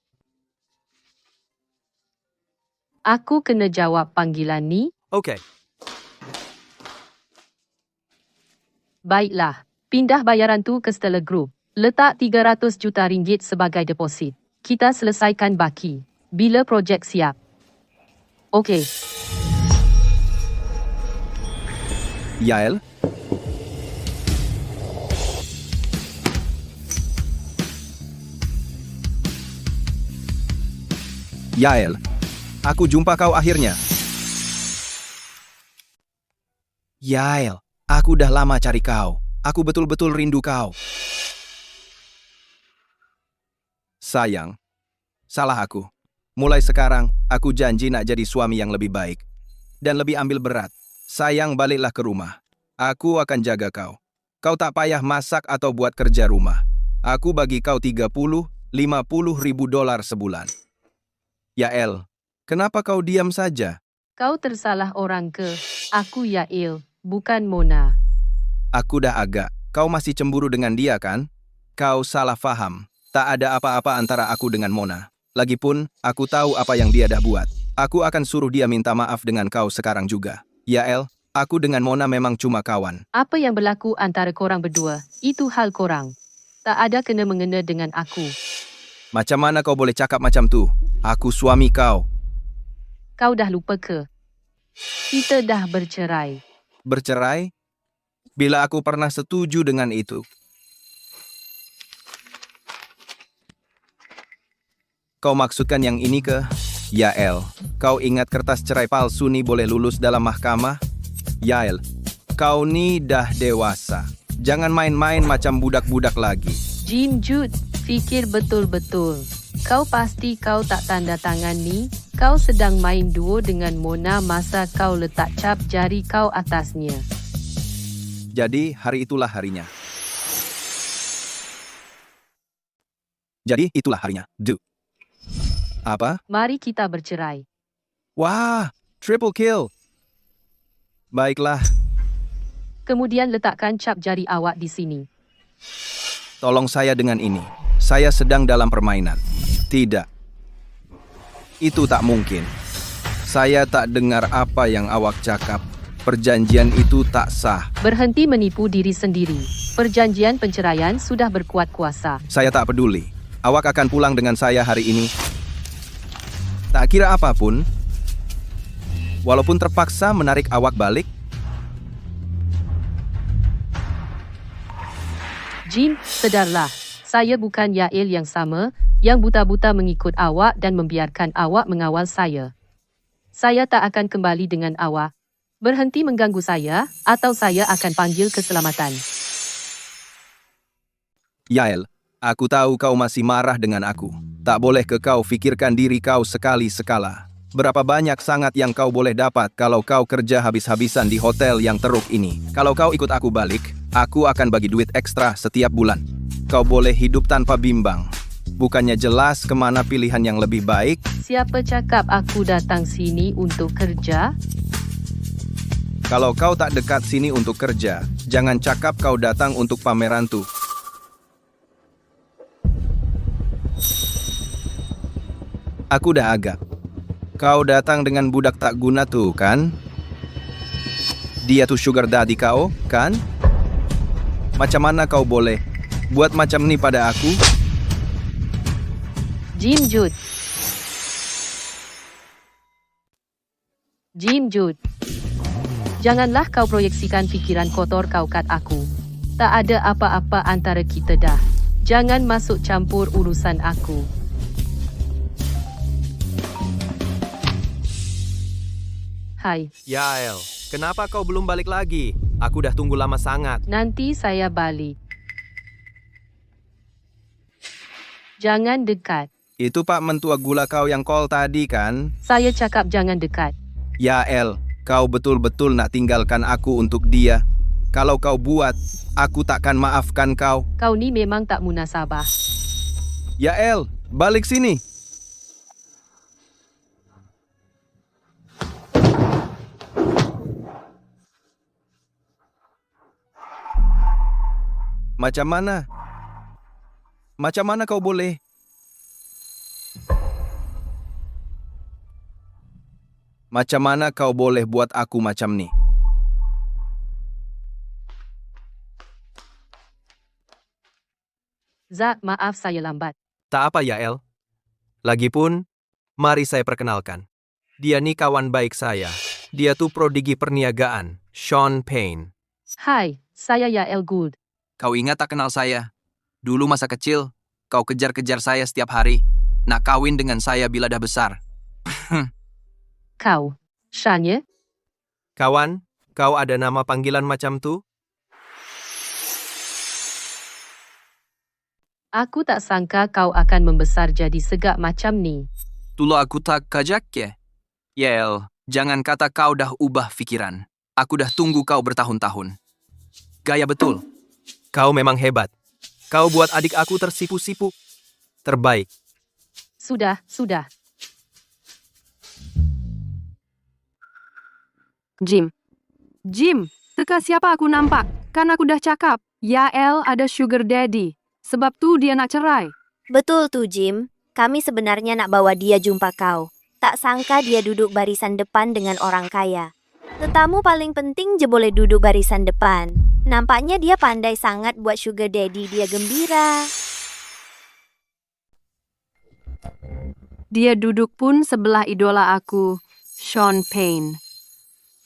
Aku kena jawab panggilan ni? Okey. Baiklah. Pindah bayaran tu ke Stella Group. Letak 300 juta ringgit sebagai deposit. Kita selesaikan baki. Bila projek siap. Okey. Yael? Yael, aku jumpa kau akhirnya. Yael, aku dah lama cari kau. Aku betul-betul rindu kau. Sayang, salah aku. Mulai sekarang, aku janji nak jadi suami yang lebih baik. Dan lebih ambil berat. Sayang, baliklah ke rumah. Aku akan jaga kau. Kau tak payah masak atau buat kerja rumah. Aku bagi kau 30-50 ribu dolar sebulan. Yael, kenapa kau diam saja? Kau tersalah orang ke? Aku Yael, bukan Mona. Aku dah agak. Kau masih cemburu dengan dia kan? Kau salah faham. Tak ada apa-apa antara aku dengan Mona. Lagipun, aku tahu apa yang dia dah buat. Aku akan suruh dia minta maaf dengan kau sekarang juga. Yael, aku dengan Mona memang cuma kawan. Apa yang berlaku antara korang berdua, itu hal korang. Tak ada kena-mengena dengan aku. Macam mana kau boleh cakap macam tu? Aku suami kau. Kau dah lupa ke? Kita dah bercerai. Bercerai? Bila aku pernah setuju dengan itu. Kau maksudkan yang ini ke? Yael, kau ingat kertas cerai palsu ni boleh lulus dalam mahkamah? Yael, kau ni dah dewasa. Jangan main-main macam budak-budak lagi. Jim Jude, fikir betul-betul. Kau pasti kau tak tanda tangan ni? Kau sedang main duo dengan Mona masa kau letak cap jari kau atasnya. Jadi, hari itulah harinya. Jadi, itulah harinya. Apa? Mari kita bercerai. Wah, triple kill. Baiklah, Kemudian letakkan cap jari awak di sini. tolong saya dengan ini. Saya sedang dalam permainan. Tidak. Itu tak mungkin. Saya tak dengar apa yang awak cakap. Perjanjian itu tak sah. Berhenti menipu diri sendiri. Perjanjian penceraian sudah berkuat kuasa. Saya tak peduli. Awak akan pulang dengan saya hari ini. Tak kira apapun. Walaupun terpaksa menarik awak balik. Jim, sedarlah. Saya bukan Yael yang sama, yang buta-buta mengikut awak dan membiarkan awak mengawal saya. Saya tak akan kembali dengan awak. Berhenti mengganggu saya, atau saya akan panggil keselamatan. Yael, aku tahu kau masih marah dengan aku. Tak boleh ke kau fikirkan diri kau sekali-sekala. Berapa banyak sangat yang kau boleh dapat kalau kau kerja habis-habisan di hotel yang teruk ini. Kalau kau ikut aku balik, aku akan bagi duit ekstra setiap bulan. Kau boleh hidup tanpa bimbang. Bukannya jelas kemana pilihan yang lebih baik? Siapa cakap aku datang sini untuk kerja? Kalau kau tak dekat sini untuk kerja, jangan cakap kau datang untuk pameran tuh. Aku dah agak. Kau datang dengan budak tak guna tuh, kan? Dia tuh sugar daddy kau, kan? Macam mana kau boleh buat macam ni pada aku? Jim Jude. Jim Jude. Janganlah kau proyeksikan fikiran kotor kau kat aku. Tak ada apa-apa antara kita dah. Jangan masuk campur urusan aku. Hai, Yael, kenapa kau belum balik lagi? Aku dah tunggu lama sangat. nanti saya balik. Jangan dekat. Itu Pak Mentua Gula kau yang call tadi, kan? Saya cakap jangan dekat. Yael, kau betul-betul nak tinggalkan aku untuk dia. Kalau kau buat, aku takkan maafkan kau. Kau ni memang tak munasabah. Yael, balik sini. Macam mana? Macam mana kau boleh? Macam mana kau boleh buat aku macam ni? Zak, maaf saya lambat. Tak apa, Yael. Lagipun, mari saya perkenalkan. Dia ni kawan baik saya. Dia tuh prodigi perniagaan, Sean Payne. Hai, saya Yael Gould. Kau ingat tak kenal saya? Dulu masa kecil, kau kejar-kejar saya setiap hari. Nak kawin dengan saya bila dah besar. Kau, Sean ya? Kawan, kau ada nama panggilan macam tu? Aku tak sangka kau akan membesar jadi segak macam ni. Dulu aku tak kajak ya? Yael, jangan kata kau dah ubah fikiran. Aku dah tunggu kau bertahun-tahun. Gaya betul. Kau memang hebat. Kau buat adik aku tersipu-sipu. Terbaik. Sudah. Jim, teka siapa aku nampak? Kan aku dah cakap, Yael ada sugar daddy. Sebab tu dia nak cerai. Betul tuh, Jim. Kami sebenarnya nak bawa dia jumpa kau. Tak sangka dia duduk barisan depan dengan orang kaya. Tetamu paling penting je boleh duduk barisan depan. Nampaknya dia pandai sangat buat sugar daddy dia gembira. Dia duduk pun sebelah idola aku, Sean Payne.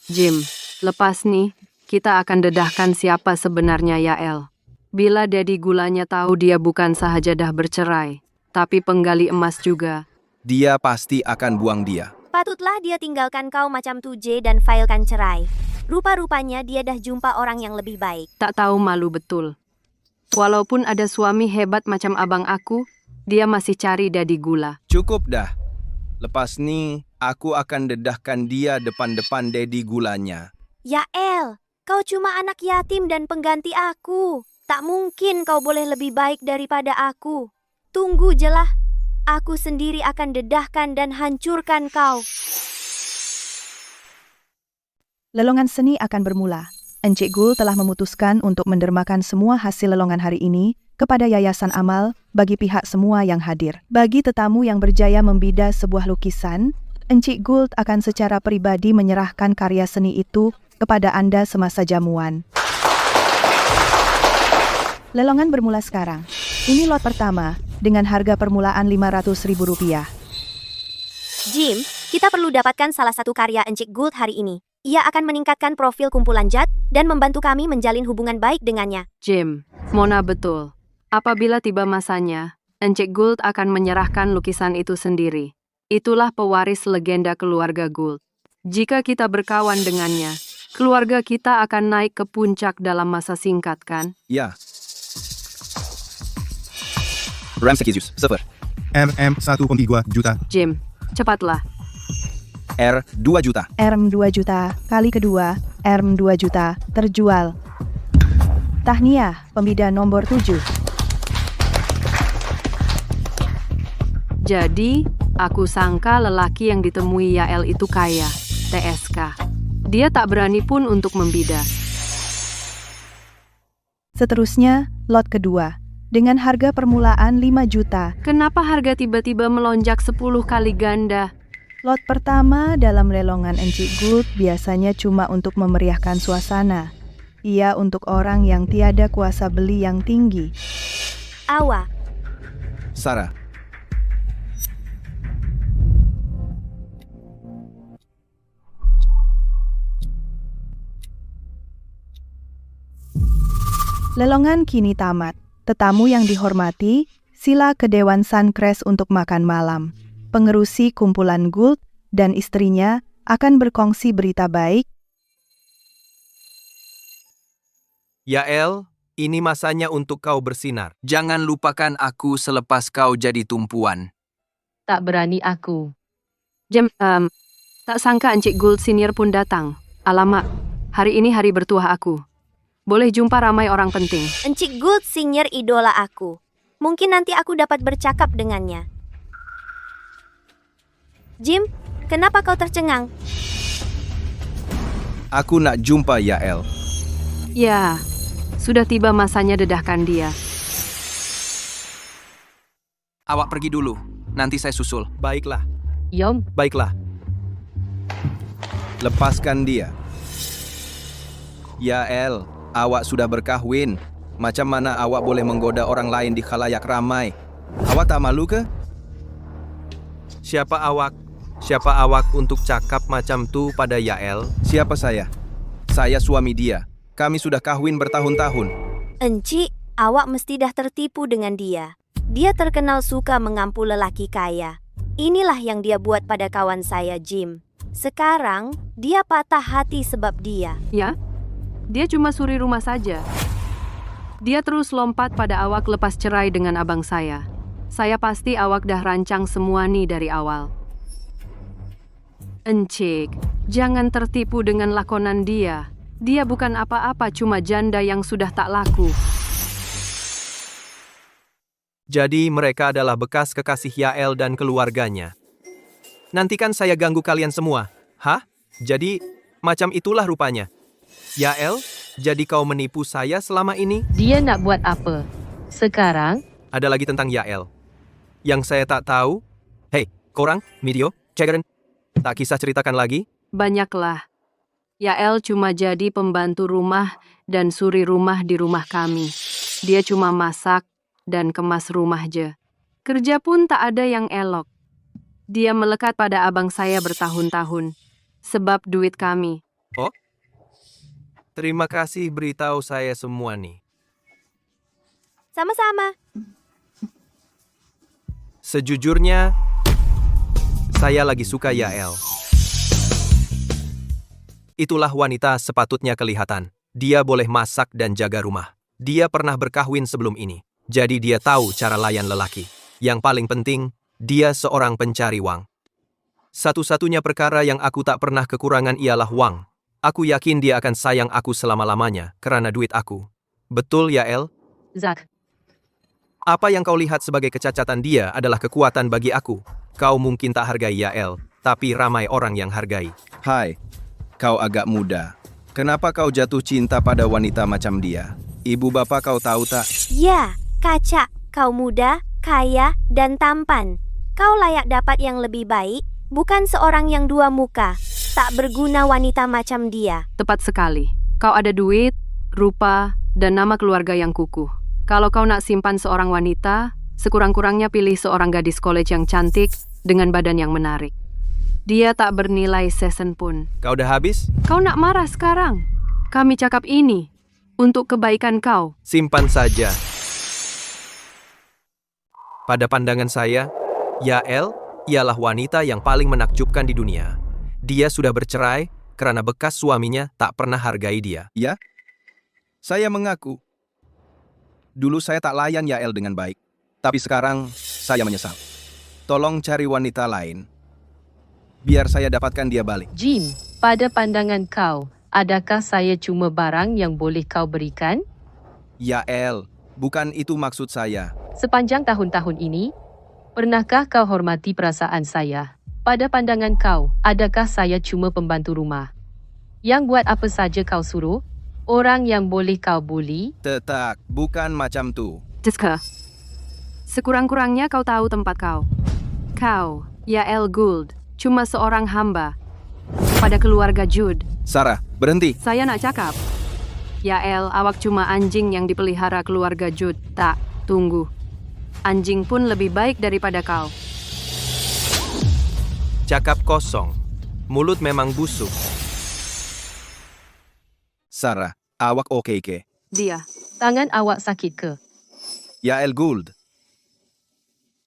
Jim, lepas ni, kita akan dedahkan siapa sebenarnya Yael. Bila Daddy Gulanya tahu dia bukan sahaja dah bercerai, tapi penggali emas juga. Dia pasti akan buang dia. Patutlah dia tinggalkan kau macam tu, J, dan filekan cerai. Rupa-rupanya dia dah jumpa orang yang lebih baik. Tak tahu malu betul. Walaupun ada suami hebat macam abang aku, dia masih cari Daddy Gula. Cukup dah. Lepas ni, aku akan dedahkan dia depan-depan Daddy Gulanya. Yael, kau cuma anak yatim dan pengganti aku. Tak mungkin kau boleh lebih baik daripada aku. Tunggu jelah. Aku sendiri akan dedahkan dan hancurkan kau. Lelongan seni akan bermula. Encik Gul telah memutuskan untuk mendermakan semua hasil lelongan hari ini kepada Yayasan Amal bagi pihak semua yang hadir. Bagi tetamu yang berjaya membida sebuah lukisan, Encik Gould akan secara pribadi menyerahkan karya seni itu kepada anda semasa jamuan. Lelongan bermula sekarang. Ini lot pertama dengan harga permulaan Rp500.000. Jim, kita perlu dapatkan salah satu karya Encik Gould hari ini. Ia akan meningkatkan profil kumpulan Jad dan membantu kami menjalin hubungan baik dengannya. Jim, Mona betul. Apabila tiba masanya, Encik Gould akan menyerahkan lukisan itu sendiri. Itulah pewaris legenda keluarga Gould. Jika kita berkawan dengannya, keluarga kita akan naik ke puncak dalam masa singkat, kan? Ya. Ramsey Kizius, 0. 1,3 juta. Jim, cepatlah. R 2 juta. Erm 2 juta, kali kedua, Erm 2 juta, terjual. Tahniah, pembida nomor 7. Jadi, aku sangka lelaki yang ditemui Yael itu kaya. TSK. Dia tak berani pun untuk membida. Seterusnya, lot kedua. Dengan harga permulaan 5 juta. Kenapa harga tiba-tiba melonjak 10 kali ganda? Lot pertama dalam lelongan Encik Gould biasanya cuma untuk memeriahkan suasana. Ia untuk orang yang tiada kuasa beli yang tinggi. Awa, Sarah. Lelongan kini tamat. Tetamu yang dihormati, sila ke Dewan Suncrest untuk makan malam. Pengerusi kumpulan Gould dan istrinya akan berkongsi berita baik. Yael, ini masanya untuk kau bersinar. Jangan lupakan aku selepas kau jadi tumpuan. Tak berani aku. Jim, tak sangka Encik Gould Senior pun datang. Alamak, hari ini hari bertuah aku. Boleh jumpa ramai orang penting. Encik Gould Senior idola aku. Mungkin nanti aku dapat bercakap dengannya. Jim, kenapa kau tercengang? Aku nak jumpa Yael. Ya, sudah tiba masanya dedahkan dia. Awak pergi dulu, nanti saya susul. Baiklah, Yom, baiklah. Lepaskan dia. Yael, awak sudah berkahwin. Macam mana awak boleh menggoda orang lain di khalayak ramai? Awak tak malu ke? Siapa awak? Siapa awak untuk cakap macam tu pada Yael? Siapa saya? Saya suami dia. Kami sudah kahwin bertahun-tahun. Encik, awak mesti dah tertipu dengan dia. Dia terkenal suka mengampu lelaki kaya. Inilah yang dia buat pada kawan saya, Jim. Sekarang, dia patah hati sebab dia. Ya, dia cuma suri rumah saja. Dia terus lompat pada awak lepas cerai dengan abang saya. Saya pasti awak dah rancang semua nih dari awal. Encik, jangan tertipu dengan lakonan dia. Dia bukan apa-apa, cuma janda yang sudah tak laku. Jadi mereka adalah bekas kekasih Yael dan keluarganya. Nanti kan saya ganggu kalian semua. Hah? Jadi, macam itulah rupanya. Yael, jadi kau menipu saya selama ini? dia nak buat apa? Sekarang, Ada lagi tentang Yael. Yang saya tak tahu? Hei, korang, Midio, Cegeren, tak kisah ceritakan lagi? Banyaklah. Yael cuma jadi pembantu rumah dan suri rumah di rumah kami. Dia cuma masak dan kemas rumah je. Kerja pun tak ada yang elok. Dia melekat pada abang saya bertahun-tahun. Sebab duit kami. Oh? Terima kasih beritahu saya semua nih. Sama-sama. Sejujurnya, saya lagi suka Yael. Itulah wanita sepatutnya kelihatan. Dia boleh masak dan jaga rumah. Dia pernah berkahwin sebelum ini. Jadi dia tahu cara layan lelaki. Yang paling penting, dia seorang pencari wang. Satu-satunya perkara yang aku tak pernah kekurangan ialah wang. Aku yakin dia akan sayang aku selama-lamanya karena duit aku. Betul, Yael? Zak, Apa yang kau lihat sebagai kecacatan dia adalah kekuatan bagi aku. Kau mungkin tak hargai Yael, tapi ramai orang yang hargai. Hai, kau agak muda. Kenapa kau jatuh cinta pada wanita macam dia? Ibu bapak kau tahu tak? Ya, kaca. Kau muda, kaya, dan tampan. Kau layak dapat yang lebih baik, bukan seorang yang dua muka. Tak berguna wanita macam dia. Tepat sekali. Kau ada duit, rupa, dan nama keluarga yang kukuh. Kalau kau nak simpan seorang wanita, sekurang-kurangnya pilih seorang gadis college yang cantik dengan badan yang menarik. Dia tak bernilai sesen pun. Kau udah habis? Kau nak marah sekarang? Kami cakap ini untuk kebaikan kau. Simpan saja. Pada pandangan saya, Yael ialah wanita yang paling menakjubkan di dunia. Dia sudah bercerai karena bekas suaminya tak pernah hargai dia. Ya? Saya mengaku. Dulu saya tak layan Yael dengan baik. Tapi sekarang saya menyesal. tolong cari wanita lain. Biar saya dapatkan dia balik. Jim, pada pandangan kau, adakah saya cuma barang yang boleh kau berikan? Yael, bukan itu maksud saya. Sepanjang tahun-tahun ini, pernahkah kau hormati perasaan saya? Pada pandangan kau, adakah saya cuma pembantu rumah? Yang buat apa saja kau suruh? Orang yang boleh kau bully? Tetak, bukan macam tu. Jiska, sekurang-kurangnya kau tahu tempat kau. Kau, Yael Gould, cuma seorang hamba pada keluarga Jude. Sarah, berhenti. Saya nak cakap. Yael, awak cuma anjing yang dipelihara keluarga Jude. Tak, tunggu. Anjing pun lebih baik daripada kau. Cakap kosong. Mulut memang busuk. Sarah, awak oke ke? Dia. Tangan awak sakit ke? Yael Gould.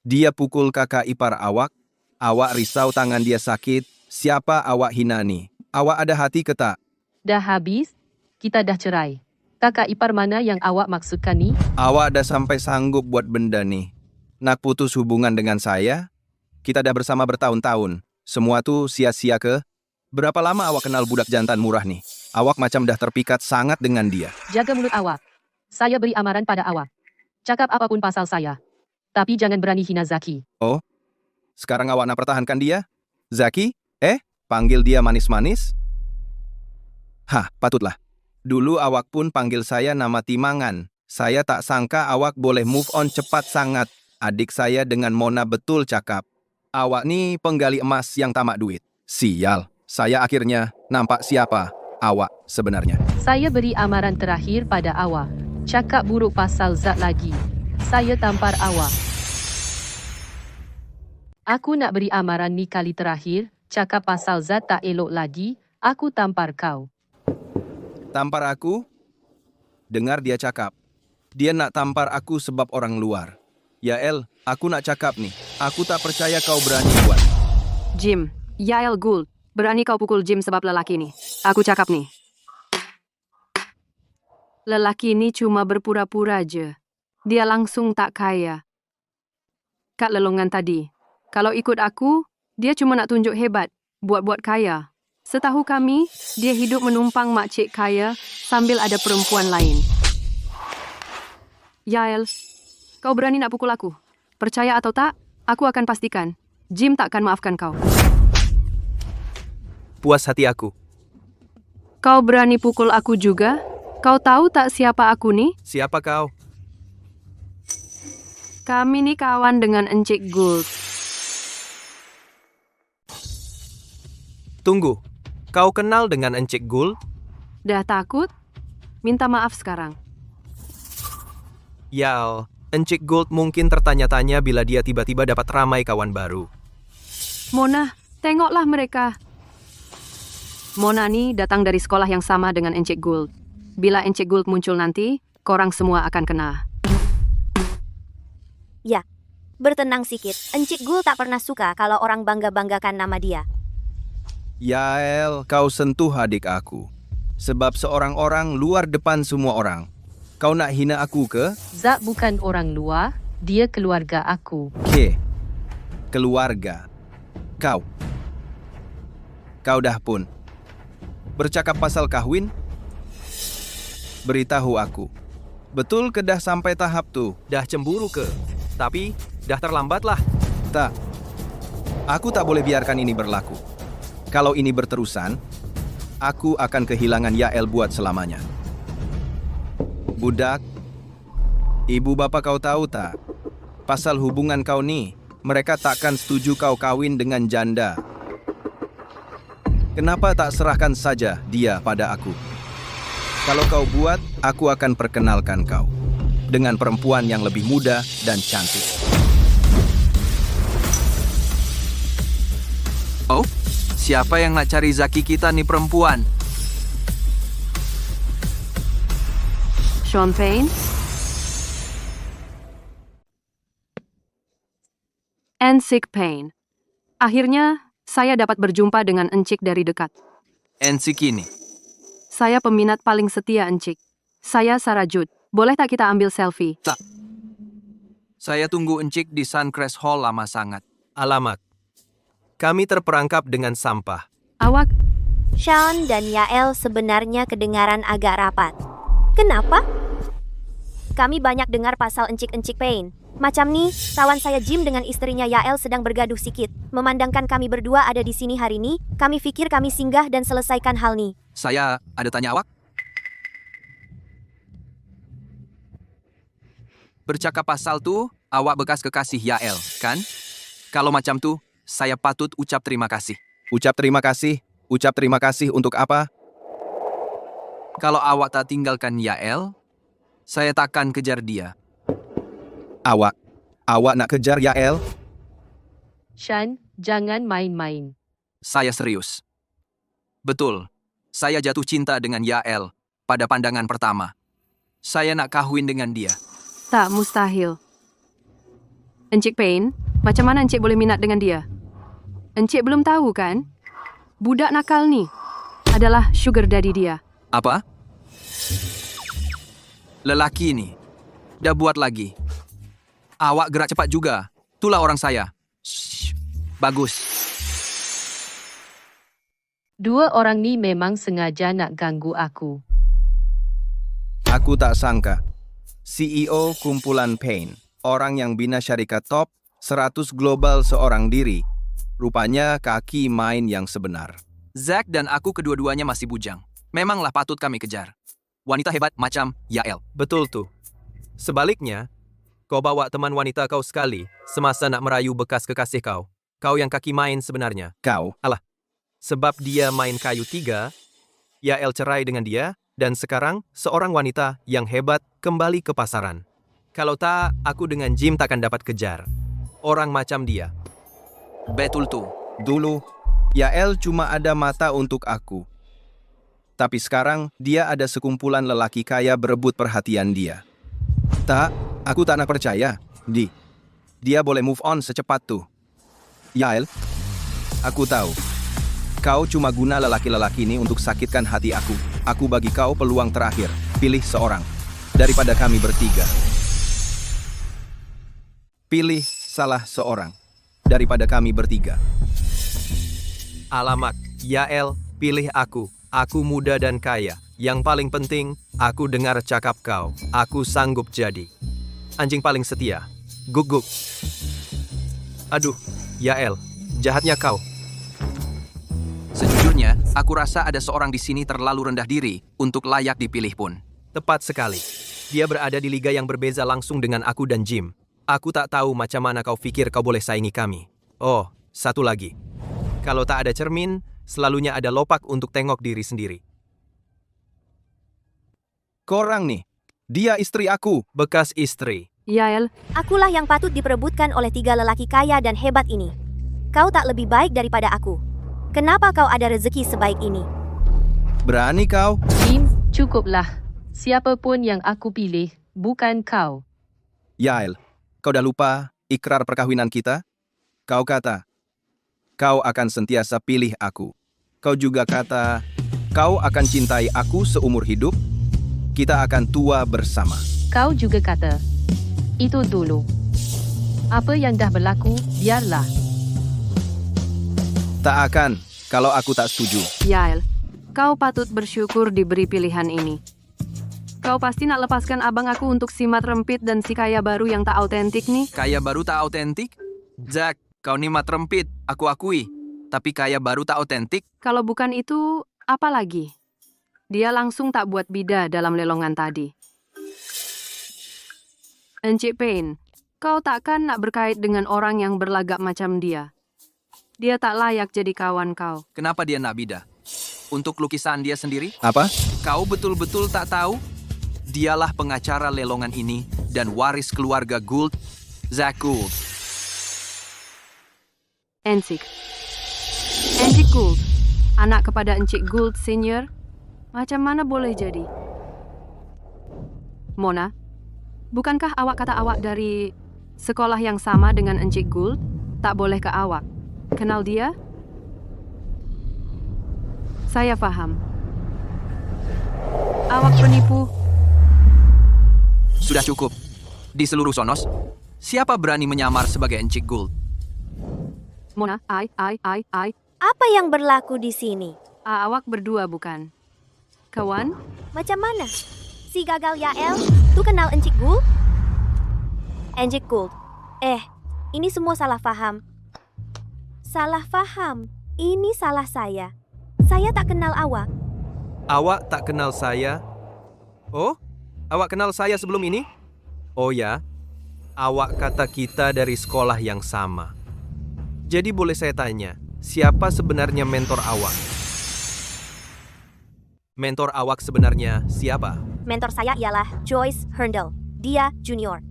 Dia pukul kakak ipar awak. Awak risau tangan dia sakit. Siapa awak hina ni? Awak ada hati ke tak? Dah habis? Kita dah cerai. Kakak ipar mana yang awak maksudkan ni? Awak dah sampai sanggup buat benda ni. Nak putus hubungan dengan saya? Kita dah bersama bertahun-tahun. Semua tu sia-sia ke? Berapa lama awak kenal budak jantan murah ni? Awak macam dah terpikat sangat dengan dia. Jaga mulut awak. Saya beri amaran pada awak. Cakap apapun pasal saya. Tapi jangan berani hina Zaki. Oh? Sekarang awak nak pertahankan dia? Zaki? Panggil dia manis-manis? Hah, patutlah. Dulu awak pun panggil saya nama Timangan. Saya tak sangka awak boleh move on cepat sangat. Adik saya dengan Mona betul cakap. Awak ni penggali emas yang tamak duit. Sial, saya akhirnya nampak siapa awak sebenarnya. Saya beri amaran terakhir pada awak. Cakap buruk pasal Zat lagi. Saya tampar awak. Aku nak beri amaran ni kali terakhir. Cakap pasal Zat tak elok lagi. Aku tampar kau. Tampar aku? Dengar dia cakap. Dia nak tampar aku sebab orang luar. Yael, aku nak cakap nih. Aku tak percaya kau berani buat. Jim, Yael Gould, berani kau pukul Jim sebab lelaki ni. Aku cakap nih. Lelaki ni cuma berpura-pura je. Dia langsung tak kaya. Kat lelongan tadi. Kalau ikut aku, dia cuma nak tunjuk hebat. Buat-buat kaya. Setahu kami, dia hidup menumpang makcik kaya sambil ada perempuan lain. Yael, kau berani nak pukul aku? Percaya atau tak, aku akan pastikan. Jim tak akan maafkan kau. Puas hati aku. Kau berani pukul aku juga? Kau tahu tak siapa aku ni? Siapa kau? Kami ni kawan dengan Encik Gould. Tunggu, kau kenal dengan Encik Gould? Dah takut? Minta maaf sekarang. Yao, Encik Gould mungkin tertanya-tanya bila dia tiba-tiba dapat ramai kawan baru. Mona, tengoklah mereka. Mona ni datang dari sekolah yang sama dengan Encik Gould. Bila Encik Gould muncul nanti, korang semua akan kena. Ya, bertenang sikit. Encik Gould tak pernah suka kalau orang bangga-banggakan nama dia. Yael, kau sentuh adik aku. Sebab seorang orang luar depan semua orang. Kau nak hina aku ke? Zat bukan orang luar. Dia keluarga aku. Keluarga. Kau dah pun. Bercakap pasal kahwin? Beritahu aku. Betul ke dah sampai tahap tu? Dah cemburu ke? Tapi, dah terlambat lah. Tak. Aku tak boleh biarkan ini berlaku. Kalau ini berterusan, aku akan kehilangan Yael buat selamanya. Budak, ibu bapa kau tahu tak? Pasal hubungan kau ni, mereka takkan setuju kau kawin dengan janda. Kenapa tak serahkan saja dia pada aku? Kalau kau buat, aku akan perkenalkan kau dengan perempuan yang lebih muda dan cantik. Oh? Siapa yang nak cari Zaki kita nih perempuan? Sean Payne? Encik Payne. Akhirnya, saya dapat berjumpa dengan Encik dari dekat. Encik ini. Saya peminat paling setia Encik. Saya Sarah Jude. Boleh tak kita ambil selfie? Tak. Saya tunggu Encik di Suncrest Hall lama sangat. Alamak. Kami terperangkap dengan sampah. Awak, Sean dan Yael sebenarnya kedengaran agak rapat. Kenapa? Kami banyak dengar pasal encik-encik Payne. Macam nih, kawan saya Jim dengan istrinya Yael sedang bergaduh sikit. Memandangkan kami berdua ada di sini hari ini, kami pikir kami singgah dan selesaikan hal ini. Saya ada tanya awak? Bercakap pasal tuh, awak bekas kekasih Yael, kan? Kalau macam tuh, saya patut ucap terima kasih. Ucap terima kasih? Ucap terima kasih untuk apa? Kalau awak tak tinggalkan Yael, saya takkan kejar dia. Awak nak kejar Yael? Sean, jangan main-main. Saya serius. Betul, saya jatuh cinta dengan Yael pada pandangan pertama. Saya nak kahwin dengan dia. tak mustahil. Encik Payne, macam mana Encik boleh minat dengan dia? Encik belum tahu kan? Budak nakal ni adalah sugar daddy dia. Apa? Lelaki ini. Dah buat lagi. Awak gerak cepat juga. Itulah orang saya. Shh. Bagus. Dua orang ni memang sengaja nak ganggu aku. Aku tak sangka. CEO kumpulan Payne. Orang yang bina syarikat top 100 global seorang diri. Rupanya kaki main yang sebenar. Zack dan aku kedua-duanya masih bujang. Memanglah patut kami kejar. Wanita hebat macam Yael. Betul tuh. Sebaliknya, kau bawa teman wanita kau sekali semasa nak merayu bekas kekasih kau. Kau yang kaki main sebenarnya. Kau? Alah. Sebab dia main kayu 3, Yael cerai dengan dia, dan sekarang seorang wanita yang hebat kembali ke pasaran. Kalau tak, aku dengan Jim takkan dapat kejar. Orang macam dia. Betul tuh. Dulu, Yael cuma ada mata untuk aku. Tapi sekarang, dia ada sekumpulan lelaki kaya berebut perhatian dia. Tak, aku tak nak percaya. Dia boleh move on secepat tuh. Yael, aku tahu. Kau cuma guna lelaki-lelaki ini untuk sakitkan hati aku. Aku bagi kau peluang terakhir. Pilih seorang. Daripada kami bertiga. Pilih salah seorang. Daripada kami bertiga. Alamak, Yael, pilih aku. Aku muda dan kaya. Yang paling penting, aku dengar cakap kau. Aku sanggup jadi anjing paling setia. Guguk. Aduh, Yael, jahatnya kau. Sejujurnya, aku rasa ada seorang di sini terlalu rendah diri untuk layak dipilih pun. Tepat sekali. Dia berada di liga yang berbeza langsung dengan aku dan Jim. Aku tak tahu macam mana kau pikir kau boleh saingi kami. Oh, satu lagi. Kalau tak ada cermin, selalunya ada lopak untuk tengok diri sendiri. Korang nih, dia istri aku, bekas istri. Yael, Akulah yang patut diperebutkan oleh 3 lelaki kaya dan hebat ini. Kau tak lebih baik daripada aku. Kenapa kau ada rezeki sebaik ini? Berani kau? Jim, cukuplah. Siapapun yang aku pilih, bukan kau. Yael, kau dah lupa ikrar perkawinan kita? Kau kata, kau akan sentiasa pilih aku. Kau juga kata, kau akan cintai aku seumur hidup. Kita akan tua bersama. Kau juga kata, itu dulu. Apa yang dah berlaku, biarlah. Tak akan, kalau aku tak setuju. Yael, kau patut bersyukur diberi pilihan ini. Kau pasti nak lepaskan abang aku untuk si mat rempit dan si kaya baru yang tak autentik nih. Kaya baru tak autentik? Zack, kau ni mat rempit, aku akui. Tapi kaya baru tak autentik? Kalau bukan itu, apa lagi? Dia langsung tak buat bida dalam lelongan tadi. Encik Payne, kau takkan nak berkait dengan orang yang berlagak macam dia. Dia tak layak jadi kawan kau. Kenapa dia nak bida? Untuk lukisan dia sendiri? Apa? Kau betul-betul tak tahu? Dialah pengacara lelongan ini dan waris keluarga Gould, Zack Gould. Encik Gould, anak kepada Encik Gould Senior. Macam mana boleh jadi? Mona, bukankah awak kata awak dari sekolah yang sama dengan Encik Gould? Tak boleh ke awak. Kenal dia? Saya faham. Awak penipu. Sudah cukup. Di seluruh Sonos, siapa berani menyamar sebagai Encik Gould? Mona, Apa yang berlaku di sini? awak berdua bukan? Kawan? Macam mana? Si gagal Yael, tu kenal Encik Gould? Encik Gould. Ini semua salah faham. Salah faham. Ini salah saya. Saya tak kenal awak. Awak tak kenal saya? Oh, awak kenal saya sebelum ini? Oh ya, awak kata kita dari sekolah yang sama. Jadi boleh saya tanya, siapa sebenarnya mentor awak? Mentor awak sebenarnya siapa? Mentor saya ialah Joyce Herndal. Dia junior.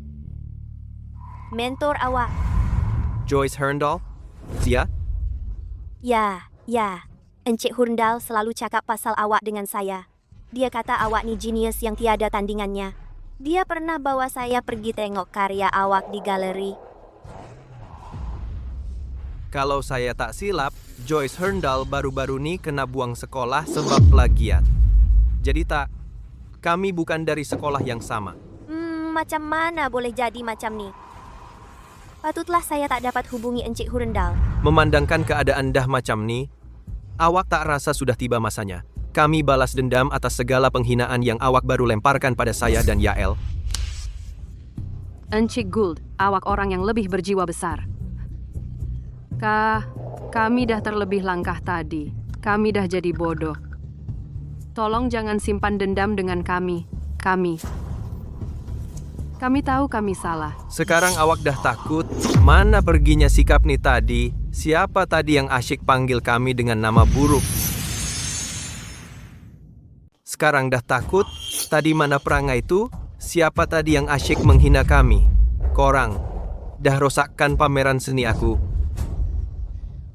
Mentor awak. Joyce Herndal? Dia? Ya. Encik Herndal selalu cakap pasal awak dengan saya. Dia kata awak ni genius yang tiada tandingannya. Dia pernah bawa saya pergi tengok karya awak di galeri. Kalau saya tak silap, Joyce Herndal baru-baru ni kena buang sekolah sebab plagiat. Jadi tak, kami bukan dari sekolah yang sama. Macam mana boleh jadi macam ni? Patutlah saya tak dapat hubungi Encik Herndal. Memandangkan keadaan dah macam ni, awak tak rasa sudah tiba masanya kami balas dendam atas segala penghinaan yang awak baru lemparkan pada saya dan Yael? Encik Gould, awak orang yang lebih berjiwa besar. Kami dah terlebih langkah tadi. Kami dah jadi bodoh. Tolong jangan simpan dendam dengan kami. Kami tahu kami salah. Sekarang awak dah takut? Mana perginya sikap ni tadi? Siapa tadi yang asyik panggil kami dengan nama buruk? Sekarang dah takut? Tadi mana perangai itu? Siapa tadi yang asyik menghina kami? Korang dah rosakkan pameran seni aku.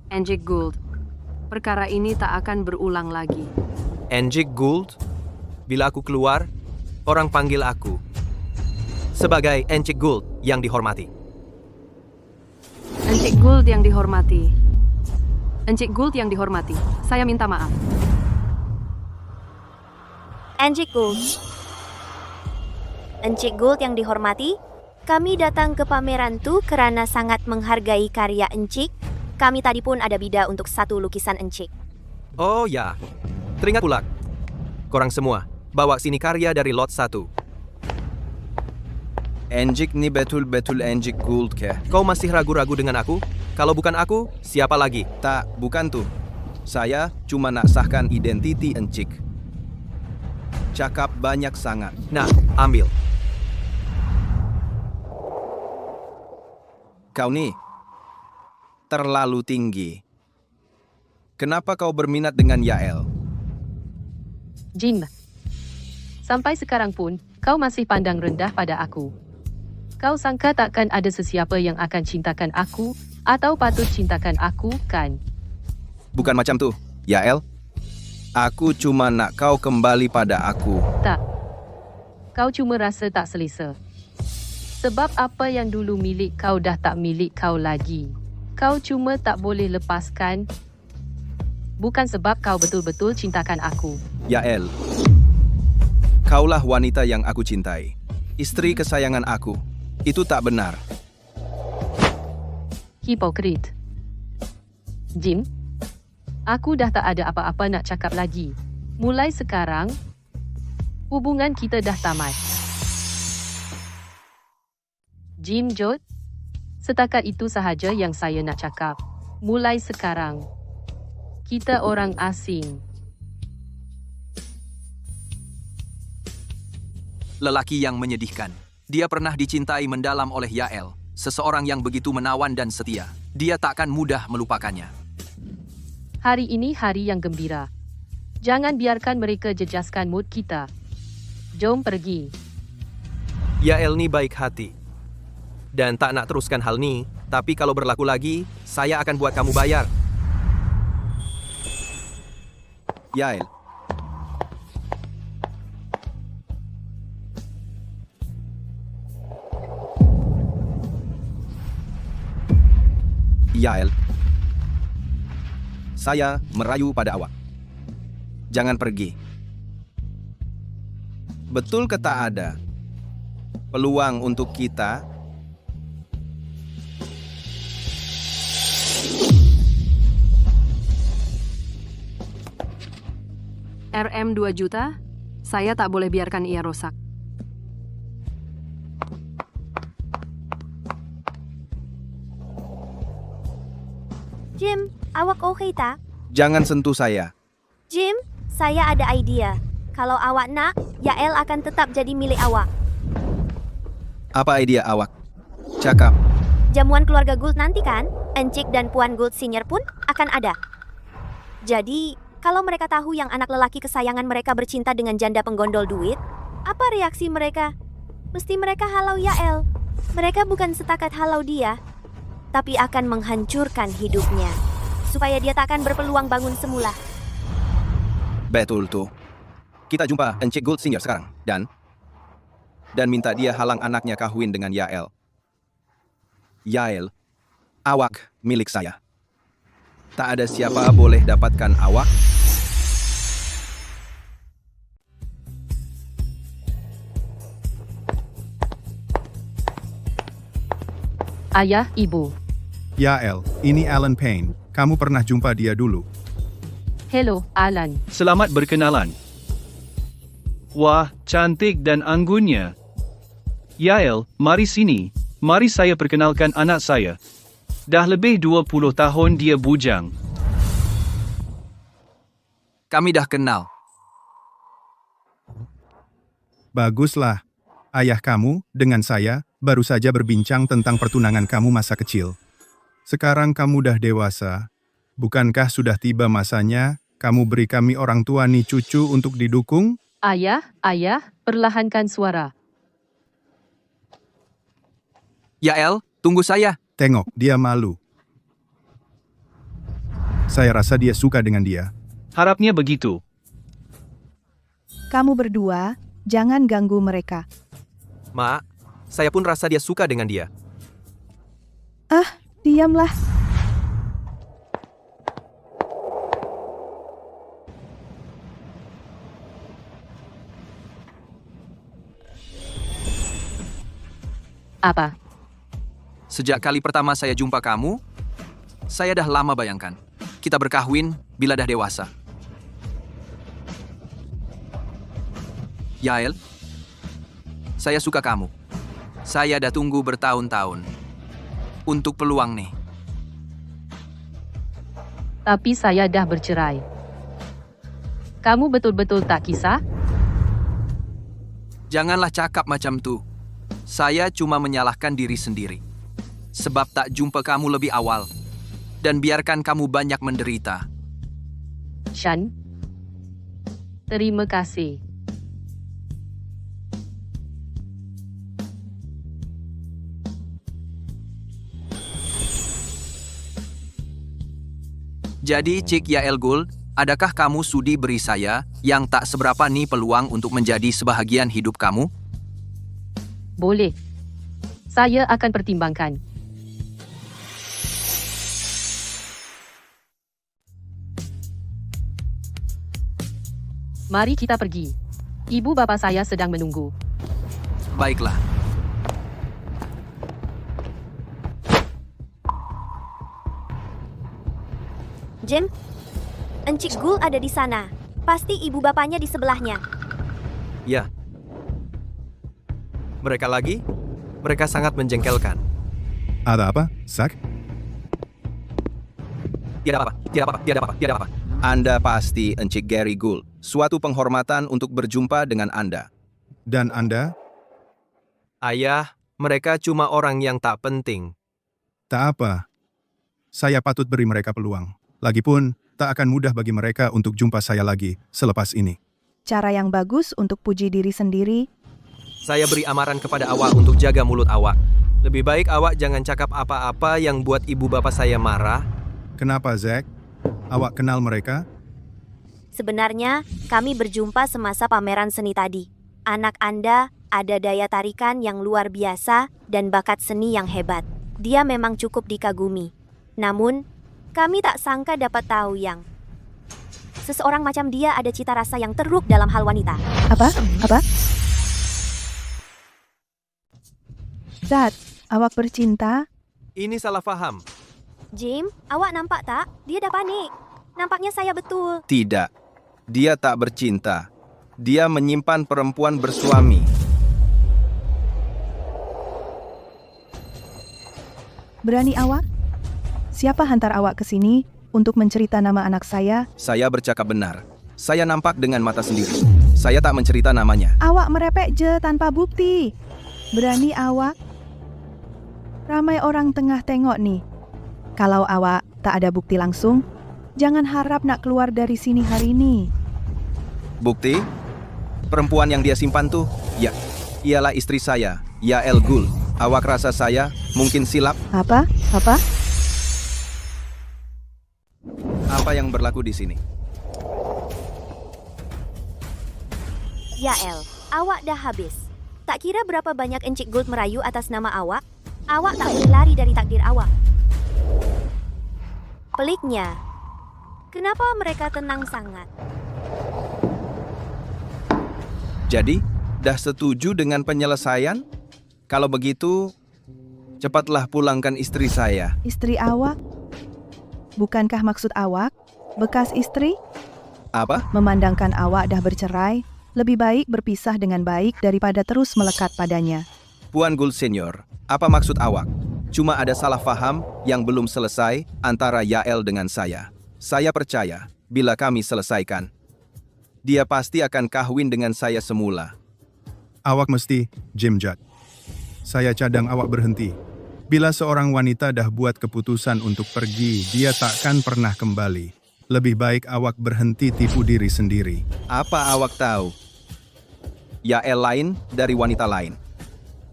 Encik Gould, perkara ini tak akan berulang lagi. Encik Gould? Bila aku keluar, orang panggil aku sebagai Encik Gould yang dihormati. Encik Gould yang dihormati. Encik Gould yang dihormati. Saya minta maaf. Encik Gould. Encik Gould yang dihormati, kami datang ke pameran tu kerana sangat menghargai karya Encik. Kami tadi pun ada bida untuk satu lukisan Encik. Oh ya, teringat pula. Korang semua, bawa sini karya dari lot 1. Encik ni betul-betul Encik Gould ke? Kau masih ragu-ragu dengan aku? Kalau bukan aku, siapa lagi? Tak, bukan tu. Saya cuma nak sahkan identiti Encik. Cakap banyak sangat. Nah, ambil. Kau ni terlalu tinggi. Kenapa kau berminat dengan Yael? Jim, sampai sekarang pun, kau masih pandang rendah pada aku. Kau sangka takkan ada sesiapa yang akan cintakan aku atau patut cintakan aku, kan? Bukan macam tu, Yael. Aku cuma nak kau kembali pada aku. Tak. Kau cuma rasa tak selesa. Sebab apa yang dulu milik kau dah tak milik kau lagi. Kau cuma tak boleh lepaskan. Bukan sebab kau betul-betul cintakan aku. Yael, kaulah wanita yang aku cintai. Istri kesayangan aku. Itu tak benar. Hipokrit. Jim, aku dah tak ada apa-apa nak cakap lagi. Mulai sekarang, hubungan kita dah tamat. Jim Jod, setakat itu sahaja yang saya nak cakap. Mulai sekarang, kita orang asing. Lelaki yang menyedihkan. Dia pernah dicintai mendalam oleh Yael, seseorang yang begitu menawan dan setia. Dia takkan mudah melupakannya. Hari ini hari yang gembira. Jangan biarkan mereka jejaskan mood kita. Jom pergi. Yael ni baik hati. Dan tak nak teruskan hal ni, tapi kalau berlaku lagi, saya akan buat kamu bayar. Yael. Yael. Saya merayu pada awak. Jangan pergi. Betul ke tak ada peluang untuk kita? RM 2 juta? Saya tak boleh biarkan ia rusak. Jim, awak oke tak? Jangan sentuh saya. Jim, saya ada idea. Kalau awak nak, Yael akan tetap jadi milik awak. Apa ide awak? Cakap. Jamuan keluarga Gould nanti kan, Encik dan Puan Gould Senior pun akan ada. Jadi, kalau mereka tahu yang anak lelaki kesayangan mereka bercinta dengan janda penggondol duit, apa reaksi mereka? Mesti mereka halau Yael. Mereka bukan setakat halau dia, tapi akan menghancurkan hidupnya, supaya dia tak akan berpeluang bangun semula. Betul tuh. Kita jumpa Encik Gould Senior sekarang. Dan minta dia halang anaknya kawin dengan Yael. Yael, awak milik saya. Tak ada siapa boleh dapatkan awak. Ayah, ibu. Yael, ini Alan Payne. Kamu pernah jumpa dia dulu. Hello, Alan. Selamat berkenalan. Wah, cantik dan anggunnya. Yael, mari sini. Mari saya perkenalkan anak saya. Dah lebih 20 tahun dia bujang. Kami dah kenal. Baguslah. Ayah kamu, dengan saya, baru saja berbincang tentang pertunangan kamu masa kecil. Sekarang kamu dah dewasa. Bukankah sudah tiba masanya kamu beri kami orang tua nih cucu untuk didukung? Ayah, perlahankan suara. Yael, tunggu saya. Tengok, dia malu. Saya rasa dia suka dengan dia. Harapnya begitu. Kamu berdua, jangan ganggu mereka. Mak, saya pun rasa dia suka dengan dia. Ah, diamlah. Apa? Sejak kali pertama saya jumpa kamu, saya dah lama bayangkan. Kita berkahwin bila dah dewasa. Yael, saya suka kamu. Saya dah tunggu bertahun-tahun untuk peluang nih. Tapi saya dah bercerai. Kamu betul-betul tak kisah? Janganlah cakap macam tu. Saya cuma menyalahkan diri sendiri. Sebab tak jumpa kamu lebih awal. Dan biarkan kamu banyak menderita. Shan? Terima kasih. Jadi, Cik Yael Gould, adakah kamu sudi beri saya yang tak seberapa nih peluang untuk menjadi sebahagian hidup kamu? Boleh. Saya akan pertimbangkan. Mari kita pergi. Ibu bapa saya sedang menunggu. Baiklah. Jim, Encik Gould ada di sana. Pasti ibu bapaknya di sebelahnya. Ya. Mereka lagi? Mereka sangat menjengkelkan. Ada apa, Zak? Tidak apa-apa. Anda pasti Encik Gary Gould. Suatu penghormatan untuk berjumpa dengan Anda. Dan Anda? Ayah, mereka cuma orang yang tak penting. Tak apa. Saya patut beri mereka peluang. Lagipun, tak akan mudah bagi mereka untuk jumpa saya lagi selepas ini. Cara yang bagus untuk puji diri sendiri. Saya beri amaran kepada awak untuk jaga mulut awak. Lebih baik awak jangan cakap apa-apa yang buat ibu bapak saya marah. Kenapa, Zak? Awak kenal mereka? Sebenarnya, kami berjumpa semasa pameran seni tadi. Anak Anda ada daya tarikan yang luar biasa dan bakat seni yang hebat. Dia memang cukup dikagumi. Namun, kami tak sangka dapat tahu yang seseorang macam dia ada cita rasa yang teruk dalam hal wanita. Apa? Zat, awak bercinta? Ini salah faham. Jim, awak nampak tak? Dia dah panik. Nampaknya saya betul. Tidak. Dia tak bercinta. Dia menyimpan perempuan bersuami. Berani awak? Siapa hantar awak ke sini untuk mencerita nama anak saya? Saya bercakap benar. Saya nampak dengan mata sendiri. Saya tak mencerita namanya. Awak merepek je tanpa bukti. Berani awak? Ramai orang tengah tengok nih. Kalau awak tak ada bukti langsung, jangan harap nak keluar dari sini hari ini. Bukti? Perempuan yang dia simpan tuh, ya, ialah istri saya, Yael Ghul. Awak rasa saya mungkin silap? Apa? Apa? Apa yang berlaku di sini? Yael, awak dah habis. Tak kira berapa banyak Encik Gold merayu atas nama awak, awak tak boleh lari dari takdir awak. Peliknya, kenapa mereka tenang sangat? Jadi, dah setuju dengan penyelesaian? Kalau begitu, cepatlah pulangkan istri saya. Istri awak? Bukankah maksud awak bekas istri? Apa? Memandangkan awak dah bercerai, lebih baik berpisah dengan baik daripada terus melekat padanya. Puan Ghul Senior, apa maksud awak? Cuma ada salah faham yang belum selesai antara Yael dengan saya. Saya percaya, bila kami selesaikan, dia pasti akan kahwin dengan saya semula. Awak mesti, Jim Judd. Saya cadang awak berhenti. Bila seorang wanita dah buat keputusan untuk pergi, dia takkan pernah kembali. Lebih baik awak berhenti tipu diri sendiri. Apa awak tahu? Yael lain dari wanita lain.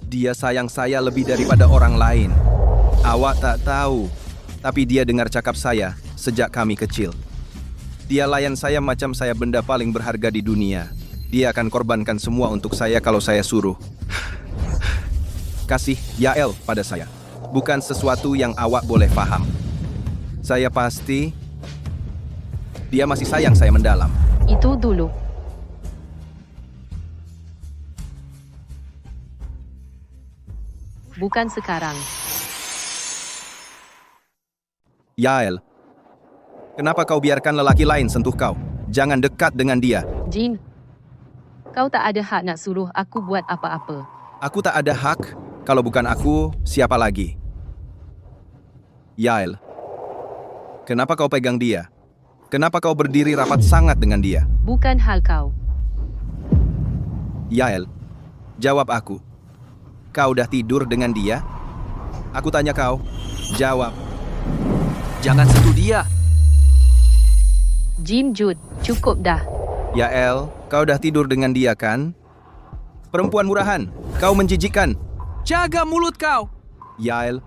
Dia sayang saya lebih daripada orang lain. Awak tak tahu, tapi dia dengar cakap saya sejak kami kecil. Dia layan saya macam saya benda paling berharga di dunia. Dia akan korbankan semua untuk saya kalau saya suruh. Kasih Yael pada saya bukan sesuatu yang awak boleh faham. Saya pasti dia masih sayang saya mendalam. Itu dulu. Bukan sekarang. Yael, kenapa kau biarkan lelaki lain sentuh kau? Jangan dekat dengan dia. Jin, kau tak ada hak nak suruh aku buat apa-apa. Aku tak ada hak. Kalau bukan aku, siapa lagi? Yael, kenapa kau pegang dia? Kenapa kau berdiri rapat sangat dengan dia? Bukan hal kau. Yael, jawab aku. Kau dah tidur dengan dia? Aku tanya kau. Jawab. Jangan sentuh dia. Jim Judd, cukup dah. Yael, kau dah tidur dengan dia kan? Perempuan murahan, kau menjijikkan. Jaga mulut kau. Yael,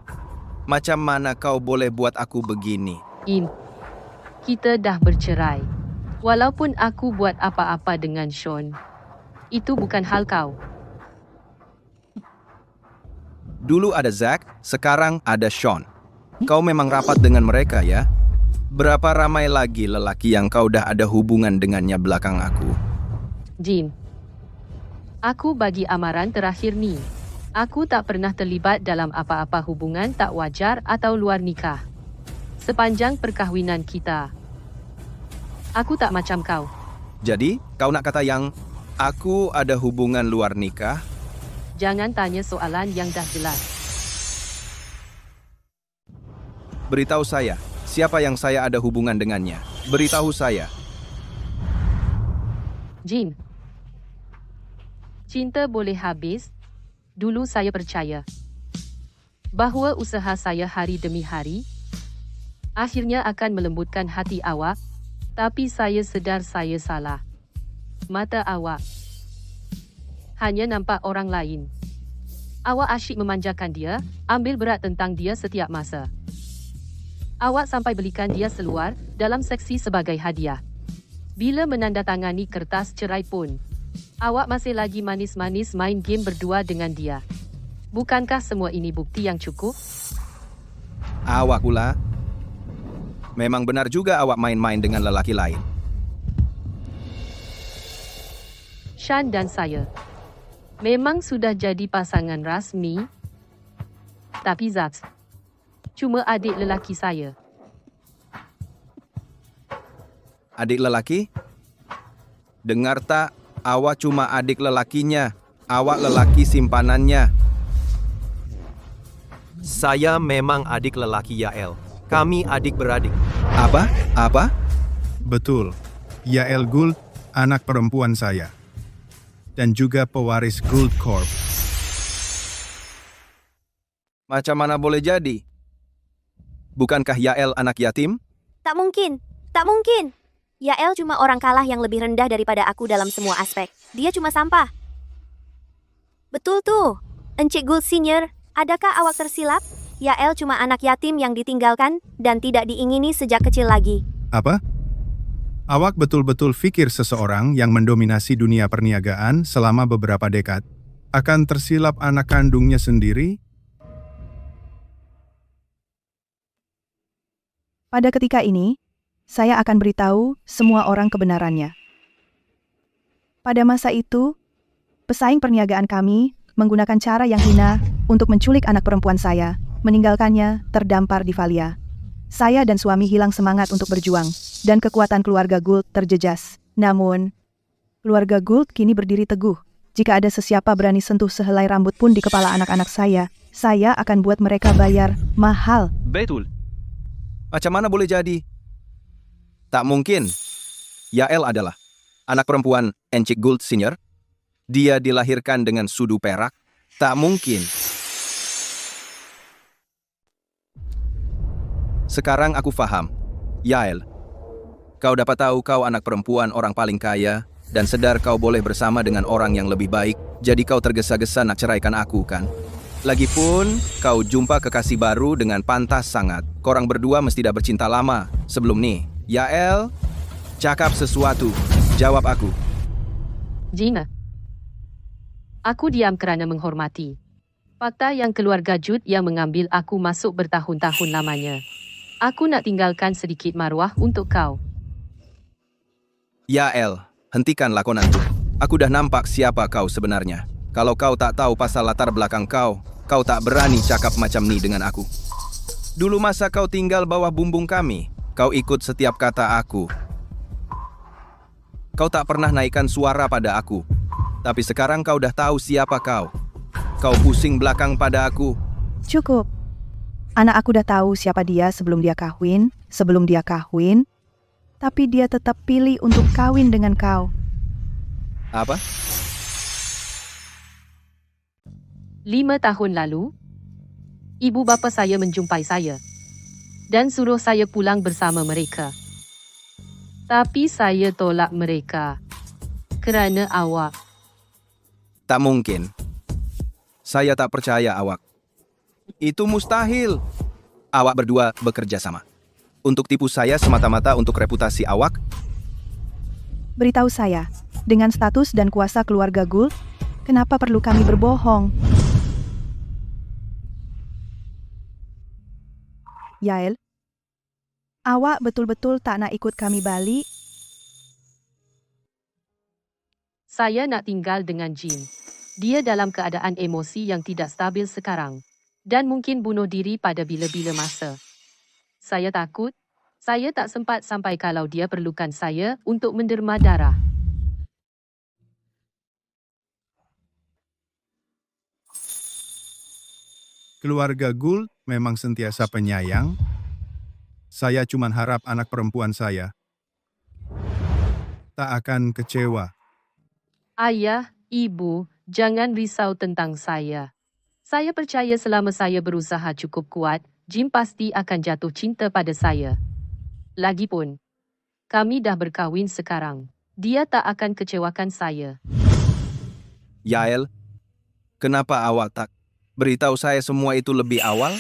macam mana kau boleh buat aku begini? In, kita dah bercerai. Walaupun aku buat apa-apa dengan Sean, itu bukan hal kau. Dulu ada Zack, sekarang ada Sean. Kau memang rapat dengan mereka ya? Berapa ramai lagi lelaki yang kau dah ada hubungan dengannya belakang aku? Jin, aku bagi amaran terakhir ni. Aku tak pernah terlibat dalam apa-apa hubungan tak wajar atau luar nikah. Sepanjang perkahwinan kita. Aku tak macam kau. Jadi, kau nak kata yang aku ada hubungan luar nikah? Jangan tanya soalan yang dah jelas. Beritahu saya, siapa yang saya ada hubungan dengannya? Beritahu saya. Jin, cinta boleh habis. Dulu saya percaya bahawa usaha saya hari demi hari akhirnya akan melembutkan hati awak, tapi saya sedar saya salah. Mata awak hanya nampak orang lain. Awak asyik memanjakan dia, ambil berat tentang dia setiap masa. Awak sampai belikan dia seluar dalam seksi sebagai hadiah. Bila menandatangani kertas cerai pun, awak masih lagi manis-manis main game berdua dengan dia. Bukankah semua ini bukti yang cukup? Awak pula. Memang benar juga awak main-main dengan lelaki lain. Sean dan saya memang sudah jadi pasangan rasmi. Tapi Zack cuma adik lelaki saya. Adik lelaki? Dengar tak? Awak cuma adik lelakinya. Awak lelaki simpanannya. Saya memang adik lelaki Yael. Kami adik-beradik. Apa? Apa? Betul. Yael Gould, anak perempuan saya. Dan juga pewaris Gould Corp. Macam mana boleh jadi? Bukankah Yael anak yatim? Tak mungkin. Tak mungkin. Yael cuma orang kalah yang lebih rendah daripada aku dalam semua aspek. Dia cuma sampah. Betul tuh. Encik Gould Senior, adakah awak tersilap? Yael cuma anak yatim yang ditinggalkan dan tidak diingini sejak kecil lagi. Apa? Awak betul-betul pikir seseorang yang mendominasi dunia perniagaan selama beberapa dekad akan tersilap anak kandungnya sendiri? Pada ketika ini, saya akan beritahu semua orang kebenarannya. Pada masa itu, pesaing perniagaan kami menggunakan cara yang hina untuk menculik anak perempuan saya, meninggalkannya terdampar di Valia. Saya dan suami hilang semangat untuk berjuang, dan kekuatan keluarga Gould terjejas. Namun, keluarga Gould kini berdiri teguh. Jika ada sesiapa berani sentuh sehelai rambut pun di kepala anak-anak saya akan buat mereka bayar mahal. Betul. Macam mana boleh jadi? Tak mungkin. Yael adalah anak perempuan Encik Gould Senior. Dia dilahirkan dengan sudu perak. Tak mungkin. Sekarang aku faham. Yael, kau dapat tahu kau anak perempuan orang paling kaya dan sedar kau boleh bersama dengan orang yang lebih baik, jadi kau tergesa-gesa nak ceraikan aku, kan? Lagipun, kau jumpa kekasih baru dengan pantas sangat. Korang berdua mesti dah bercinta lama sebelum ni. Yael, cakap sesuatu. Jawab aku. Gina. Aku diam kerana menghormati. Fakta yang keluarga Jude yang mengambil aku masuk bertahun-tahun lamanya. Aku nak tinggalkan sedikit maruah untuk kau. Yael, hentikan lakonan tu. Aku dah nampak siapa kau sebenarnya. Kalau kau tak tahu pasal latar belakang kau tak berani cakap macam ni dengan aku. Dulu masa kau tinggal bawah bumbung kami, kau ikut setiap kata aku. Kau tak pernah naikkan suara pada aku. Tapi sekarang kau dah tahu siapa kau. Kau pusing belakang pada aku. Cukup. Anak aku dah tahu siapa dia sebelum dia kahwin, tapi dia tetap pilih untuk kawin dengan kau. Apa? 5 tahun lalu, ibu bapa saya menjumpai saya dan suruh saya pulang bersama mereka. Tapi saya tolak mereka kerana awak. Tak mungkin. Saya tak percaya awak. Itu mustahil. Awak berdua bekerja sama. Untuk tipu saya semata-mata untuk reputasi awak? Beritahu saya, dengan status dan kuasa keluarga Gould, kenapa perlu kami berbohong? Yael, awak betul-betul tak nak ikut kami balik? Saya nak tinggal dengan Jim. Dia dalam keadaan emosi yang tidak stabil sekarang dan mungkin bunuh diri pada bila-bila masa. Saya takut, saya tak sempat sampai kalau dia perlukan saya untuk menderma darah. Keluarga Gould memang sentiasa penyayang. Saya cuma harap anak perempuan saya tak akan kecewa. Ayah, ibu, jangan risau tentang saya. Saya percaya selama saya berusaha cukup kuat, Jim pasti akan jatuh cinta pada saya. Lagipun, kami dah berkahwin sekarang. Dia tak akan kecewakan saya. Yael, kenapa awak tak beritahu saya semua itu lebih awal?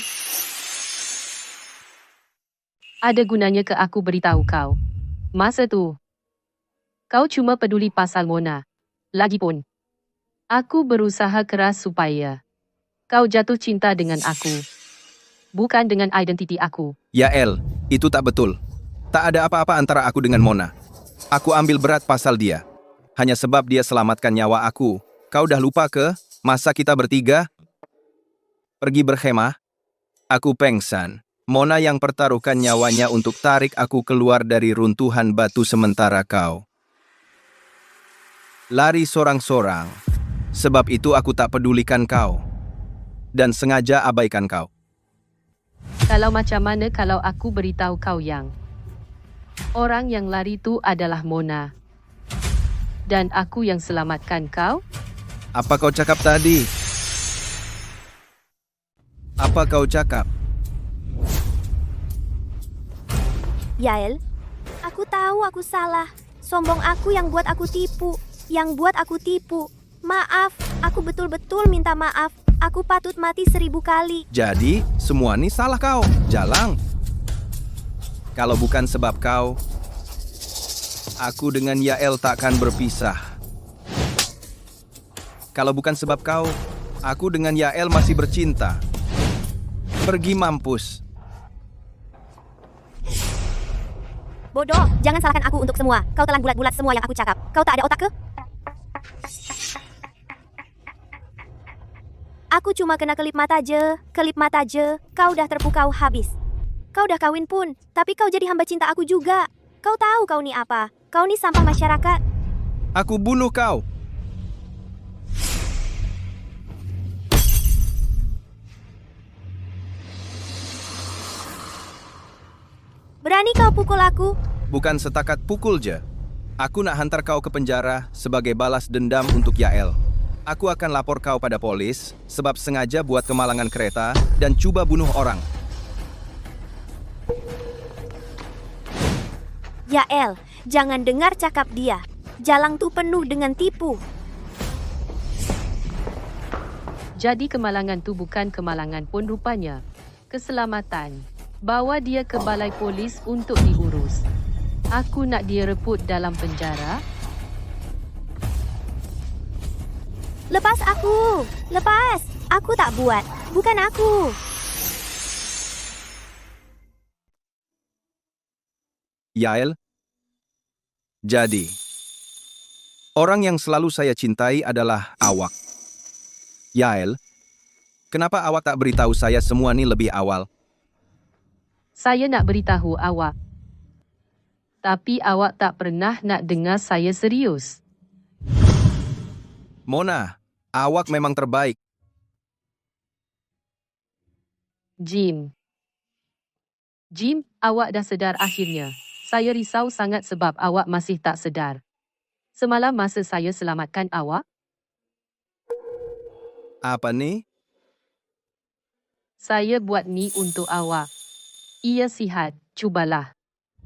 Ada gunanya ke aku beritahu kau? Masa tu, kau cuma peduli pasal Mona. Lagipun, aku berusaha keras supaya kau jatuh cinta dengan aku, bukan dengan identiti aku. Yael, itu tak betul. Tak ada apa-apa antara aku dengan Mona. Aku ambil berat pasal dia. Hanya sebab dia selamatkan nyawa aku. Kau dah lupa ke masa kita bertiga pergi berkhemah? Aku pengsan. Mona yang pertaruhkan nyawanya untuk tarik aku keluar dari runtuhan batu sementara kau. Lari sorang-sorang. Sebab itu aku tak pedulikan kau. Dan sengaja abaikan kau. Kalau macam mana kalau aku beritahu kau yang orang yang lari tu adalah Mona. Dan aku yang selamatkan kau? Apa kau cakap tadi? Apa kau cakap? Yael, aku tahu aku salah. Sombong aku yang buat aku tipu. Yang buat aku tipu. Maaf, aku betul-betul minta maaf. Aku patut mati 1000 kali. Jadi, semua ini salah kau, Jalang. Kalau bukan sebab kau, aku dengan Yael takkan berpisah. Kalau bukan sebab kau, aku dengan Yael masih bercinta. Pergi mampus. Bodoh, jangan salahkan aku untuk semua. Kau telan bulat-bulat semua yang aku cakap. Kau tak ada otak ke? Aku cuma kena kelip mata je. Kelip mata je. Kau dah terpukau habis. Kau dah kawin pun, tapi kau jadi hamba cinta aku juga. Kau tahu kau ni apa? Kau ni sampah masyarakat. Aku bunuh kau. Berani kau pukul aku? Bukan setakat pukul je. Aku nak hantar kau ke penjara sebagai balas dendam untuk Yael. Aku akan lapor kau pada polis sebab sengaja buat kemalangan kereta dan cuba bunuh orang. Yael, jangan dengar cakap dia. Jalang tu penuh dengan tipu. Jadi kemalangan tu bukan kemalangan pun rupanya. Keselamatan. Bawa dia ke balai polis untuk diurus. Aku nak dia reput dalam penjara. Lepas aku. Lepas. Aku tak buat. Bukan aku. Yael? Jadi, orang yang selalu saya cintai adalah awak. Yael, kenapa awak tak beritahu saya semua ni lebih awal? Saya nak beritahu awak. Tapi awak tak pernah nak dengar saya serius. Mona, awak memang terbaik. Jim, awak dah sedar akhirnya. Saya risau sangat sebab awak masih tak sedar. Semalam masa saya selamatkan awak, Apa ni? saya buat ni untuk awak. Ia sihat, cubalah.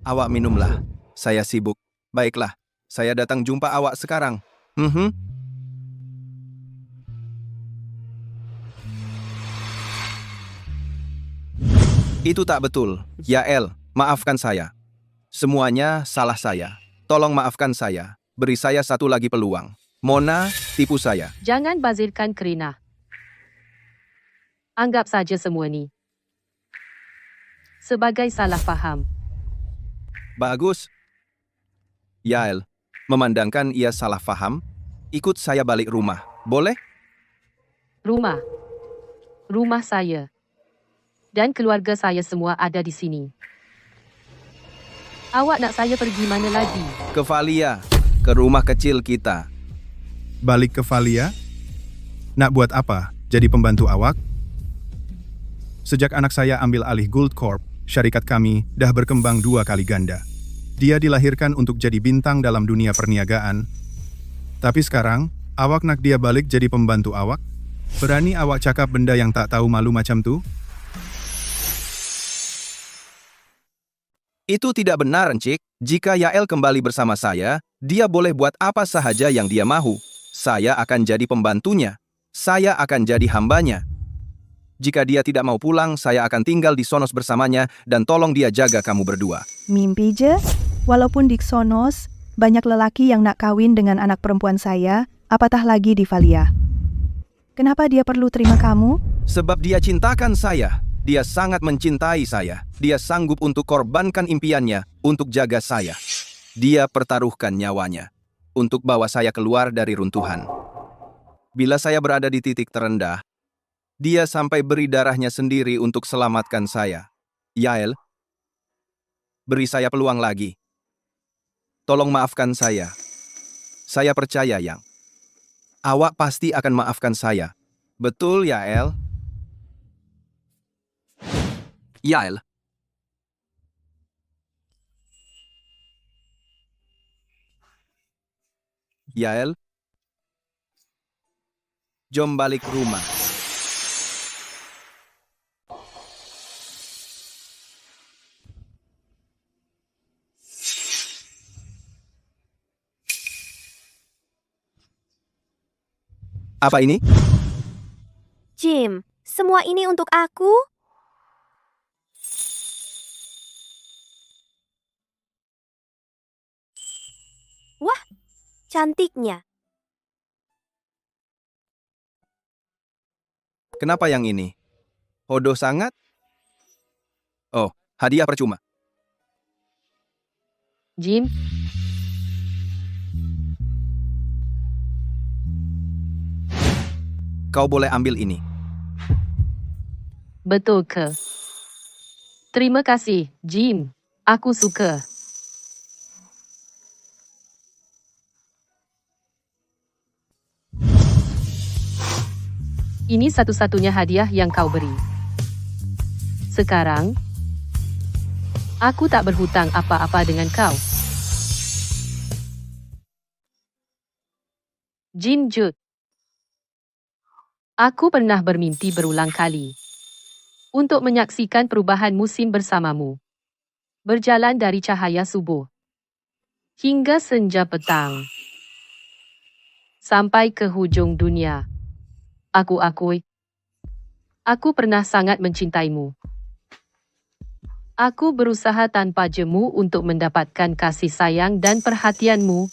Awak minumlah. Saya sibuk. Baiklah, saya datang jumpa awak sekarang. Itu tak betul. Yael, maafkan saya. Semuanya salah saya. Tolong maafkan saya. Beri saya satu lagi peluang. Mona, tipu saya. Jangan bazirkan kerana. Anggap saja semua ni sebagai salah faham. Bagus. Yael, memandangkan ia salah faham, ikut saya balik rumah. Boleh? Rumah saya. Dan keluarga saya semua ada di sini. Awak nak saya pergi mana lagi? Ke Valia, ke rumah kecil kita. Balik ke Valia? Nak buat apa? Jadi pembantu awak? Sejak anak saya ambil alih Gold Corp, syarikat kami dah berkembang 2 kali ganda. Dia dilahirkan untuk jadi bintang dalam dunia perniagaan. Tapi sekarang, awak nak dia balik jadi pembantu awak? Berani awak cakap benda yang tak tahu malu macam tu? Itu tidak benar, Encik. Jika Yael kembali bersama saya, dia boleh buat apa sahaja yang dia mahu. Saya akan jadi pembantunya. Saya akan jadi hambanya. Jika dia tidak mau pulang, saya akan tinggal di Sonos bersamanya dan tolong dia jaga kamu berdua. Mimpi je. Walaupun di Sonos, banyak lelaki yang nak kawin dengan anak perempuan saya, apatah lagi di Valia. Kenapa dia perlu terima kamu? Sebab dia cintakan saya. Dia sangat mencintai saya. Dia sanggup untuk korbankan impiannya untuk jaga saya. Dia pertaruhkan nyawanya untuk bawa saya keluar dari runtuhan. Bila saya berada di titik terendah, dia sampai beri darahnya sendiri untuk selamatkan saya. Yael, beri saya peluang lagi. Tolong maafkan saya. Saya percaya, Yang. Awak pasti akan maafkan saya. Betul, Yael? Yael. Yael. Jom balik rumah. Apa ini? Jim, semua ini untuk aku? Wah, cantiknya. Kenapa yang ini? Hodoh sangat? Oh, hadiah percuma. Jim, Kau boleh ambil ini. betul ke? Terima kasih, Jim. Aku suka. Ini satu-satunya hadiah yang kau beri. Sekarang, aku tak berhutang apa-apa dengan kau. Jim Jude. Aku pernah bermimpi berulang kali untuk menyaksikan perubahan musim bersamamu. Berjalan dari cahaya subuh hingga senja petang sampai ke hujung dunia. Aku akui, aku pernah sangat mencintaimu. Aku berusaha tanpa jemu untuk mendapatkan kasih sayang dan perhatianmu.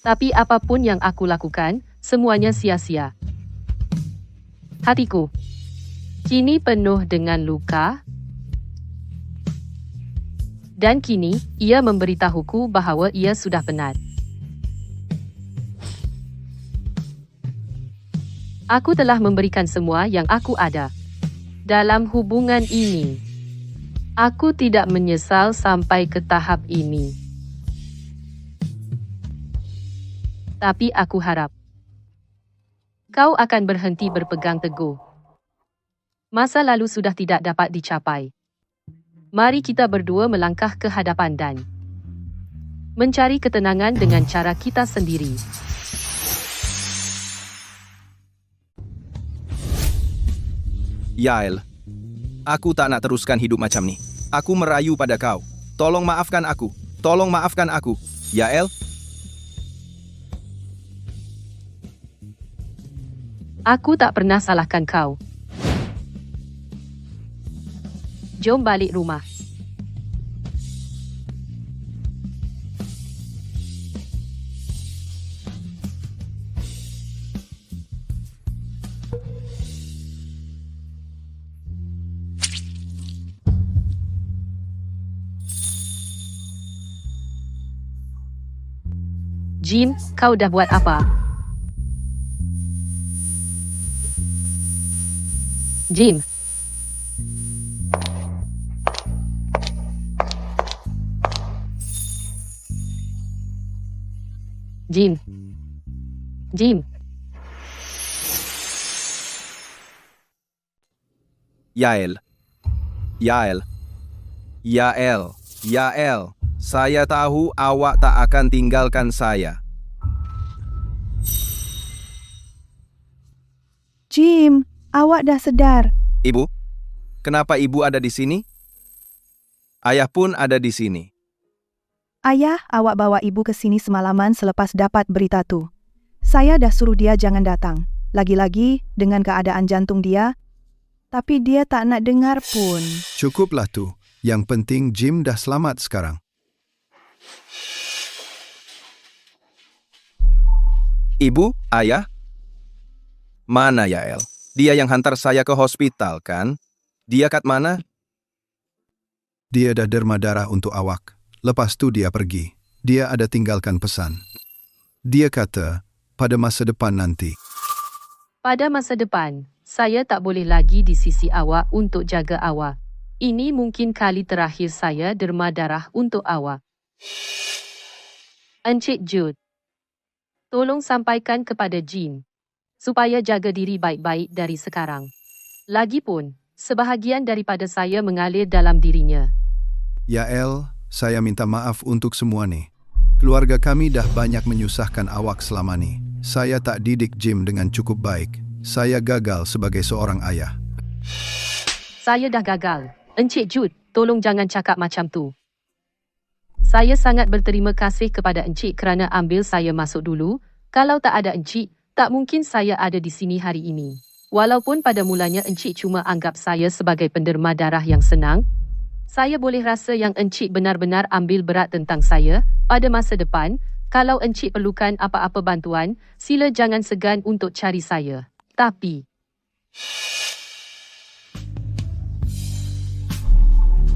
Tapi apapun yang aku lakukan, semuanya sia-sia. Hatiku kini penuh dengan luka. Dan kini, ia memberitahuku bahawa ia sudah penat. Aku telah memberikan semua yang aku ada dalam hubungan ini. Aku tidak menyesal sampai ke tahap ini. Tapi aku harap kau akan berhenti berpegang teguh. Masa lalu sudah tidak dapat dicapai. Mari kita berdua melangkah ke hadapan dan mencari ketenangan dengan cara kita sendiri. Yael, aku tak nak teruskan hidup macam ni. Aku merayu pada kau. Tolong maafkan aku. Tolong maafkan aku. Yael, Aku tak pernah salahkan kau. Jom balik rumah. Jim, kau dah buat apa? Jim. Jim. Jim. Yael. Yael. Yael. Yael. Saya tahu awak tak akan tinggalkan saya. Jim, awak dah sedar. Ibu, kenapa ibu ada di sini? Ayah pun ada di sini. Ayah, awak bawa ibu ke sini semalaman selepas dapat berita tu. Saya dah suruh dia jangan datang. Lagi-lagi dengan keadaan jantung dia. Tapi dia tak nak dengar pun. Cukuplah tu. Yang penting Jim dah selamat sekarang. Ibu, ayah? Mana Yael? Dia yang hantar saya ke hospital, kan? Dia kat mana? Dia dah derma darah untuk awak. Lepas tu dia pergi. Dia ada tinggalkan pesan. Dia kata, pada masa depan nanti. Pada masa depan, saya tak boleh lagi di sisi awak untuk jaga awak. Ini mungkin kali terakhir saya derma darah untuk awak. Encik Jude. Tolong sampaikan kepada Jim supaya jaga diri baik-baik dari sekarang. Lagipun, sebahagian daripada saya mengalir dalam dirinya. Yael, saya minta maaf untuk semua nih. Keluarga kami dah banyak menyusahkan awak selama ni. Saya tak didik Jim dengan cukup baik. Saya gagal sebagai seorang ayah. Saya dah gagal. Encik Jude, tolong jangan cakap macam tu. Saya sangat berterima kasih kepada encik kerana ambil saya masuk dulu. Kalau tak ada encik, tak mungkin saya ada di sini hari ini. Walaupun pada mulanya encik cuma anggap saya sebagai penderma darah yang senang, saya boleh rasa yang encik benar-benar ambil berat tentang saya. Pada masa depan, kalau encik perlukan apa-apa bantuan, sila jangan segan untuk cari saya. Tapi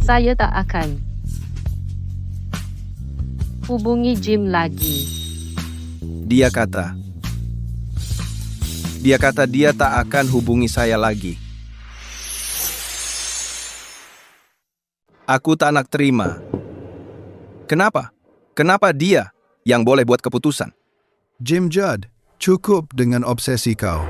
saya tak akan hubungi Jim lagi. Dia kata dia tak akan hubungi saya lagi. Aku tak nak terima. Kenapa? Kenapa dia yang boleh buat keputusan? Jim Judd, cukup dengan obsesi kau.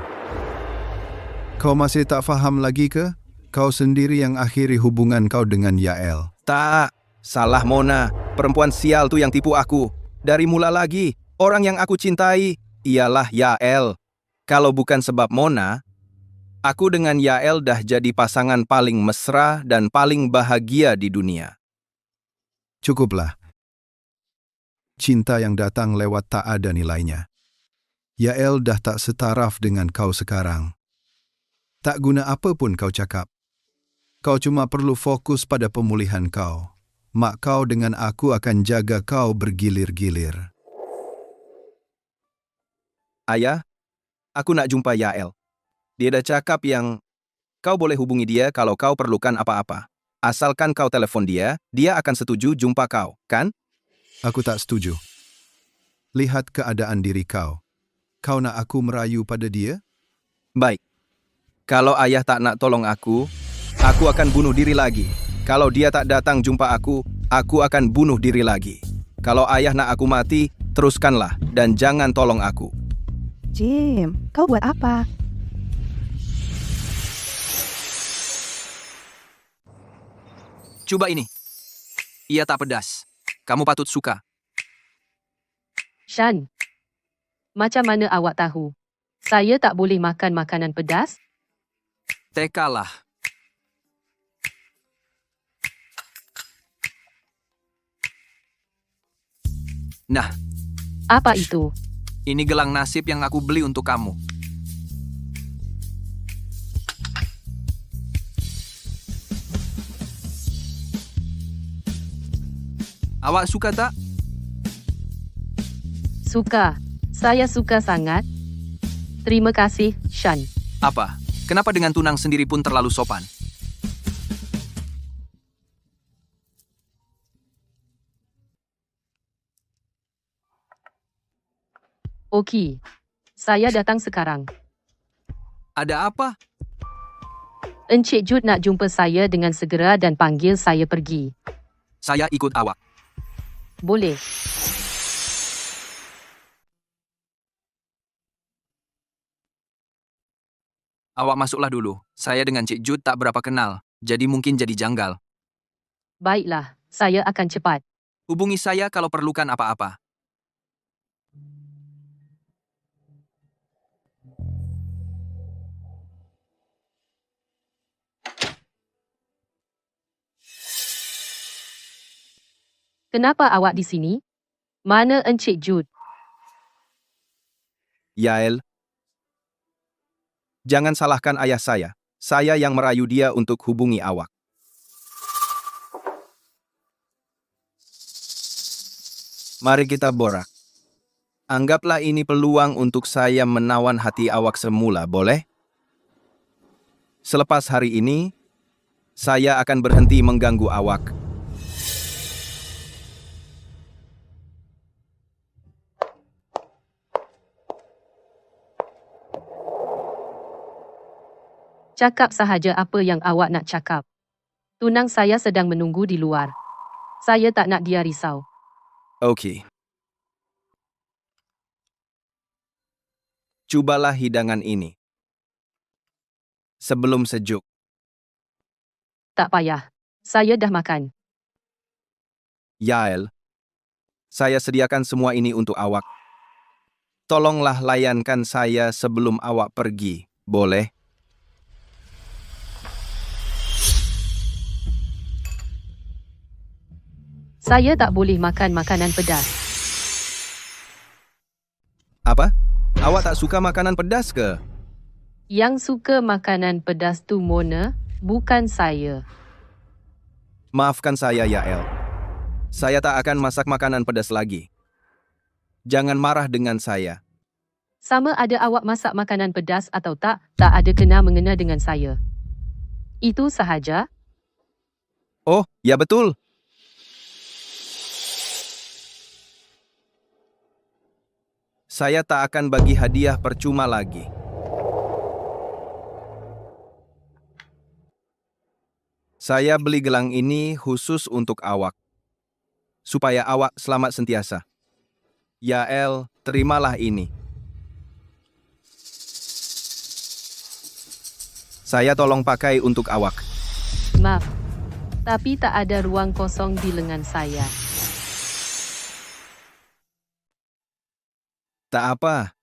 Kau masih tak faham lagi ke? Kau sendiri yang akhiri hubungan kau dengan Yael. Tak, salah Mona. Perempuan sial tu yang tipu aku. Dari mula lagi, orang yang aku cintai ialah Yael. Kalau bukan sebab Mona, aku dengan Yael dah jadi pasangan paling mesra dan paling bahagia di dunia. Cukuplah. Cinta yang datang lewat tak ada nilainya. Yael dah tak setaraf dengan kau sekarang. Tak guna apa pun kau cakap. Kau cuma perlu fokus pada pemulihan kau. Mak kau dengan aku akan jaga kau bergilir-gilir. Ayah, aku nak jumpa Yael. Dia dah cakap yang kau boleh hubungi dia kalau kau perlukan apa-apa. Asalkan kau telefon dia, dia akan setuju jumpa kau, kan? Aku tak setuju. Lihat keadaan diri kau. Kau nak aku merayu pada dia? Baik. Kalau ayah tak nak tolong aku akan bunuh diri lagi. Kalau dia tak datang jumpa aku akan bunuh diri lagi. Kalau ayah nak aku mati, teruskanlah dan jangan tolong aku. Jim, kau buat apa? Coba ini. Ia tak pedas. Kamu patut suka. Shan, macam mana awak tahu? Saya tak boleh makan makanan pedas? Tekalah. Nah, Apa itu? ini gelang nasib yang aku beli untuk kamu. Awak suka tak? Suka. Saya suka sangat. Terima kasih, Shan. Apa? Kenapa dengan tunang sendiri pun terlalu sopan? Okey. Saya datang sekarang. Ada apa? Encik Jude nak jumpa saya dengan segera dan panggil saya pergi. Saya ikut awak. Boleh. Awak masuklah dulu. Saya dengan Cik Jude tak berapa kenal, jadi mungkin jadi janggal. Baiklah, saya akan cepat. Hubungi saya kalau perlukan apa-apa. Kenapa awak di sini? Mana Encik Jude? Yael, jangan salahkan ayah saya. Saya yang merayu dia untuk hubungi awak. Mari kita borak. Anggaplah ini peluang untuk saya menawan hati awak semula, boleh? Selepas hari ini, saya akan berhenti mengganggu awak. Cakap sahaja apa yang awak nak cakap. Tunang saya sedang menunggu di luar. Saya tak nak dia risau. Okey. Cobalah hidangan ini. Sebelum sejuk. Tak payah. Saya dah makan. Yael, saya sediakan semua ini untuk awak. Tolonglah layankan saya sebelum awak pergi, boleh? Saya tak boleh makan makanan pedas. Apa? Awak tak suka makanan pedas ke? Yang suka makanan pedas tu Mona, bukan saya. Maafkan saya, Yael. Saya tak akan masak makanan pedas lagi. Jangan marah dengan saya. Sama ada awak masak makanan pedas atau tak ada kena-mengena dengan saya. Itu sahaja. Oh, ya betul. Saya tak akan bagi hadiah percuma lagi. Saya beli gelang ini khusus untuk awak. Supaya awak selamat sentiasa. Yael, terimalah ini. Saya tolong pakai untuk awak. Maaf. Tapi tak ada ruang kosong di lengan saya. Tak apa.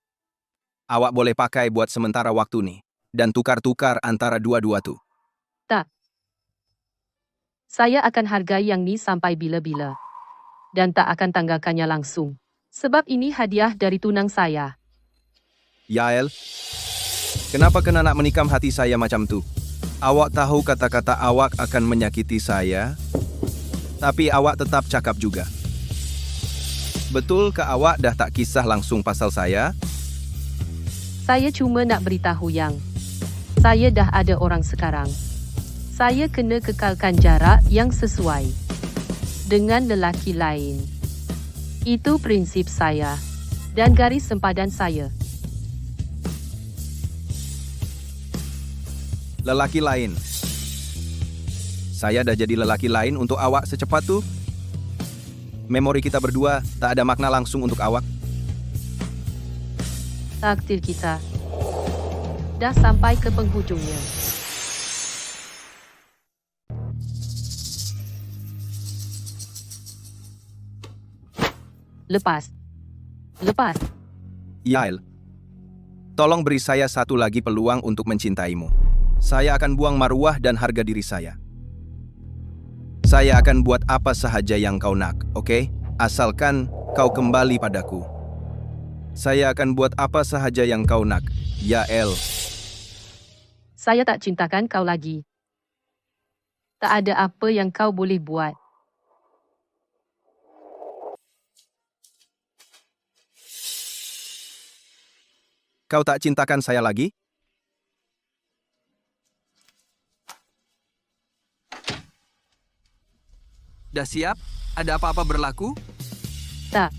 Awak boleh pakai buat sementara waktu nih. Dan tukar-tukar antara dua-dua tuh. Tak. Saya akan hargai yang ni sampai bila-bila. Dan tak akan tanggalkannya langsung. Sebab ini hadiah dari tunang saya. Yael, kenapa kena nak menikam hati saya macam tu? Awak tahu kata-kata awak akan menyakiti saya, tapi awak tetap cakap juga. Betul ke awak dah tak kisah langsung pasal saya? Saya cuma nak beritahu yang saya dah ada orang sekarang. Saya kena kekalkan jarak yang sesuai dengan lelaki lain. Itu prinsip saya dan garis sempadan saya. Lelaki lain. Saya dah jadi lelaki lain untuk awak secepat tu? Memori kita berdua tak ada makna langsung untuk awak? Takdir kita dah sampai ke penghujungnya. Lepas. Yael, tolong beri saya satu lagi peluang untuk mencintaimu. Saya akan buang maruah dan harga diri saya. Saya akan buat apa sahaja yang kau nak, oke? Asalkan kau kembali padaku. Saya akan buat apa sahaja yang kau nak, Yael. Saya tak cintakan kau lagi. Tak ada apa yang kau boleh buat. Kau tak cintakan saya lagi? Dah siap? Ada apa-apa berlaku? Tak.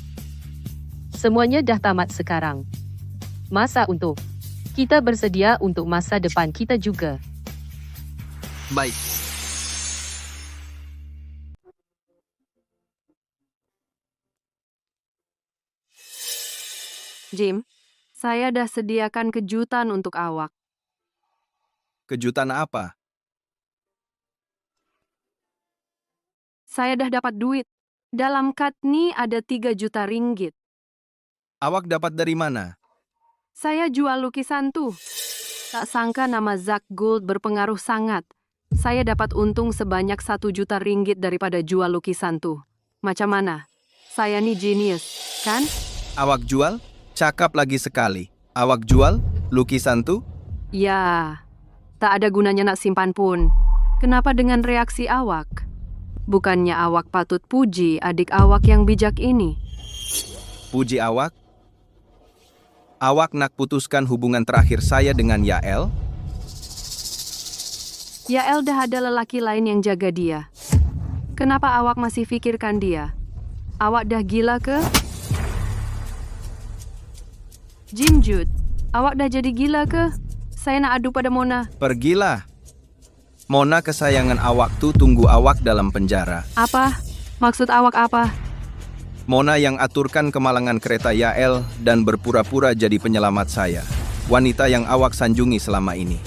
Semuanya dah tamat sekarang. Masa untuk kita bersedia untuk masa depan kita juga. Baik. Jim, saya dah sediakan kejutan untuk awak. Kejutan apa? Saya dah dapat duit. Dalam kad ni ada 3 juta ringgit. Awak dapat dari mana? Saya jual lukisan tuh. Tak sangka nama Zack Gould berpengaruh sangat. Saya dapat untung sebanyak 1 juta ringgit daripada jual lukisan tuh. Macam mana? Saya ni genius, kan? Awak jual? Cakap lagi sekali. Awak jual lukisan tu? Ya, tak ada gunanya nak simpan pun. Kenapa dengan reaksi awak? Bukannya awak patut puji adik awak yang bijak ini? Puji awak? Awak nak putuskan hubungan terakhir saya dengan Yael? Yael dah ada lelaki lain yang jaga dia. Kenapa awak masih fikirkan dia? Awak dah gila ke? Jim Jude, awak dah jadi gila ke? Saya nak adu pada Mona. Pergilah. Mona kesayangan awak tu tunggu awak dalam penjara. Apa? Maksud awak apa? Mona yang aturkan kemalangan kereta Yael dan berpura-pura jadi penyelamat saya. wanita yang awak sanjungi selama ini.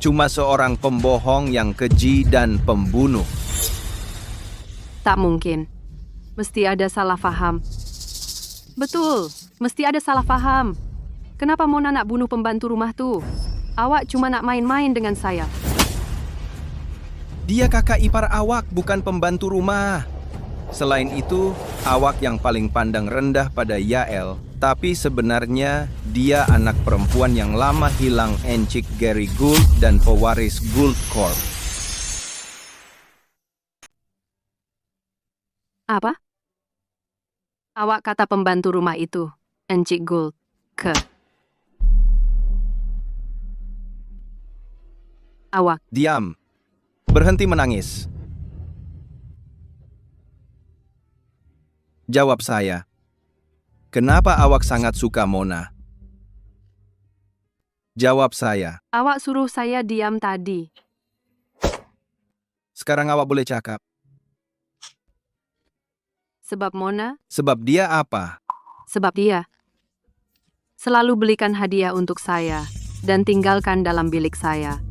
Cuma seorang pembohong yang keji dan pembunuh. Tak mungkin. Mesti ada salah faham. Betul, mesti ada salah faham. Kenapa Mona nak bunuh pembantu rumah tuh? Awak cuma nak main-main dengan saya. Dia kakak ipar awak, bukan pembantu rumah. Selain itu, awak yang paling pandang rendah pada Yael, tapi sebenarnya dia anak perempuan yang lama hilang encik Gary Gould dan pewaris Gould Corp. Apa? Awak kata pembantu rumah itu, Encik Gould, ke. Awak, Diam. Berhenti menangis. Jawab saya. Kenapa awak sangat suka Mona? Jawab saya. awak suruh saya diam tadi. Sekarang awak boleh cakap. Sebab Mona, Sebab dia apa? sebab dia selalu belikan hadiah untuk saya dan tinggalkan dalam bilik saya.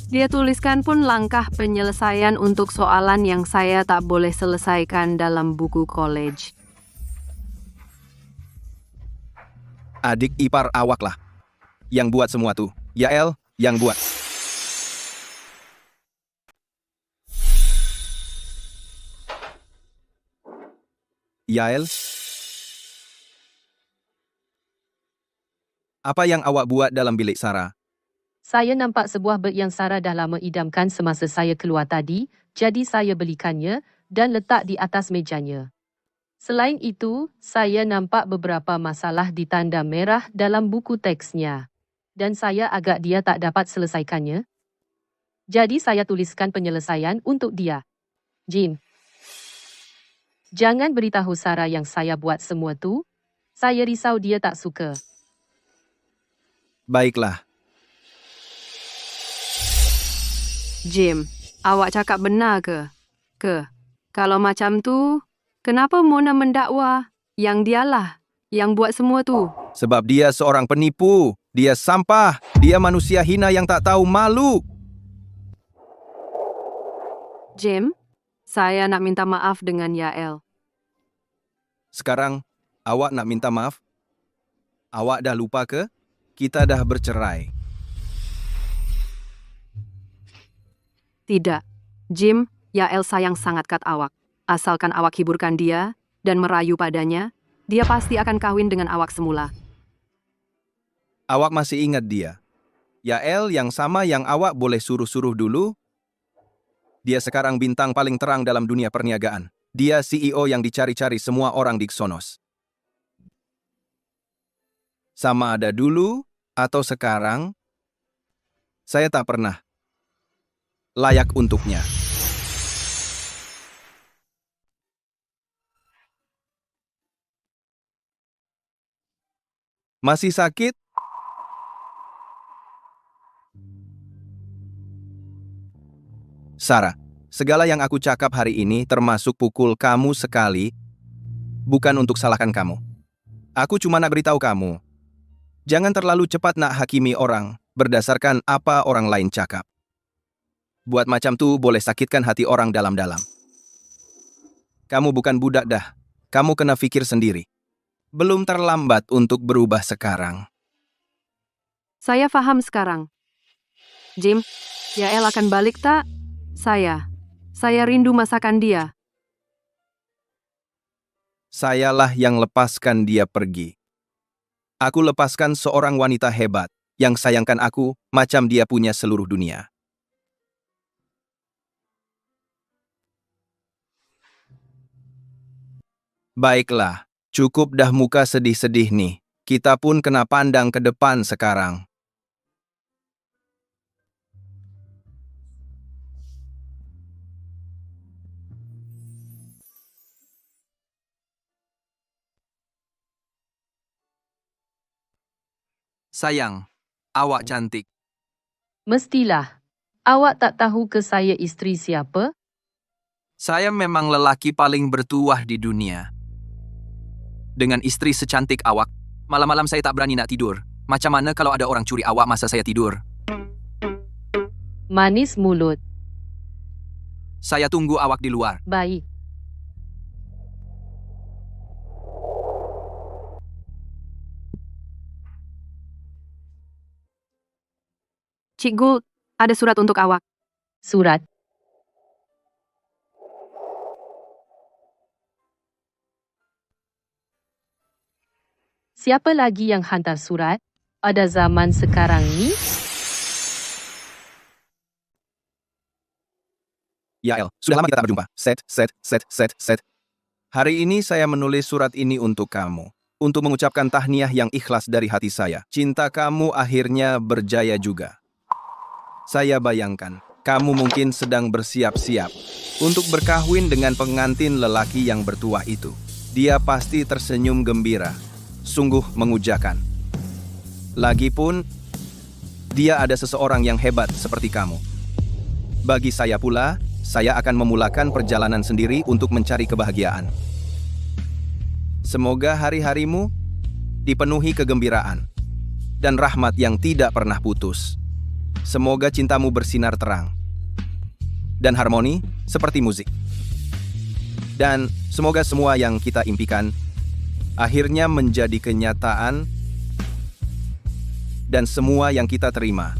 Dia tuliskan pun langkah penyelesaian untuk soalan yang saya tak boleh selesaikan dalam buku college. Adik ipar awak lah. Yang buat semua tuh. Yael, yang buat. Yael? Apa yang awak buat dalam bilik Sarah? Saya nampak sebuah beg yang Sarah dah lama idamkan semasa saya keluar tadi, jadi saya belikannya dan letak di atas mejanya. Selain itu, saya nampak beberapa masalah di tanda merah dalam buku teksnya. Dan saya agak dia tak dapat selesaikannya. Jadi saya tuliskan penyelesaian untuk dia. Jim, jangan beritahu Sarah yang saya buat semua tu. Saya risau dia tak suka. Baiklah. Jim, awak cakap benar ke? Kalau macam tu, kenapa Mona mendakwa yang dialah yang buat semua tu? Sebab dia seorang penipu. Dia sampah. Dia manusia hina yang tak tahu malu. Jim, saya nak minta maaf dengan Yael. Sekarang, awak nak minta maaf? Awak dah lupa ke? Kita dah bercerai. Tidak. Jim, Yael sayang sangat kat awak. Asalkan awak hiburkan dia dan merayu padanya, dia pasti akan kawin dengan awak semula. Awak masih ingat dia? Yael yang sama yang awak boleh suruh-suruh dulu? Dia sekarang bintang paling terang dalam dunia perniagaan. Dia CEO yang dicari-cari semua orang di Xonos. Sama ada dulu atau sekarang, saya tak pernah layak untuknya. Masih sakit? Sarah, segala yang aku cakap hari ini termasuk pukul kamu sekali, bukan untuk salahkan kamu. Aku cuma nak beritahu kamu, jangan terlalu cepat nak hakimi orang berdasarkan apa orang lain cakap. Buat macam tu boleh sakitkan hati orang dalam-dalam. Kamu bukan budak dah, kamu kena fikir sendiri. Belum terlambat untuk berubah sekarang. Saya faham sekarang. Jim, Yael akan balik tak? Saya rindu masakan dia. Sayalah yang lepaskan dia pergi. Aku lepaskan seorang wanita hebat yang sayangkan aku macam dia punya seluruh dunia. Baiklah, cukup dah muka sedih-sedih nih. Kita pun kena pandang ke depan sekarang. Sayang, awak cantik. Mestilah. Awak tak tahu ke saya isteri siapa? Saya memang lelaki paling bertuah di dunia. Dengan istri secantik awak, malam-malam saya tak berani nak tidur. Macam mana kalau ada orang curi awak masa saya tidur? Manis mulut. Saya tunggu awak di luar. Baik. Cik Gould, ada surat untuk awak. Surat. Siapa lagi yang hantar surat? Ada zaman sekarang ni? Yael, sudah lama kita tak berjumpa. Set. Hari ini saya menulis surat ini untuk kamu. Untuk mengucapkan tahniah yang ikhlas dari hati saya. Cinta kamu akhirnya berjaya juga. Saya bayangkan, kamu mungkin sedang bersiap-siap untuk berkahwin dengan pengantin lelaki yang bertuah itu. Dia pasti tersenyum gembira. Sungguh mengujakan. Lagipun, dia ada seseorang yang hebat seperti kamu. Bagi saya pula, saya akan memulakan perjalanan sendiri untuk mencari kebahagiaan. Semoga hari-harimu dipenuhi kegembiraan dan rahmat yang tidak pernah putus. Semoga cintamu bersinar terang dan harmoni seperti musik. Dan semoga semua yang kita impikan akhirnya menjadi kenyataan dan semua yang kita terima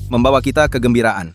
membawa kita kegembiraan.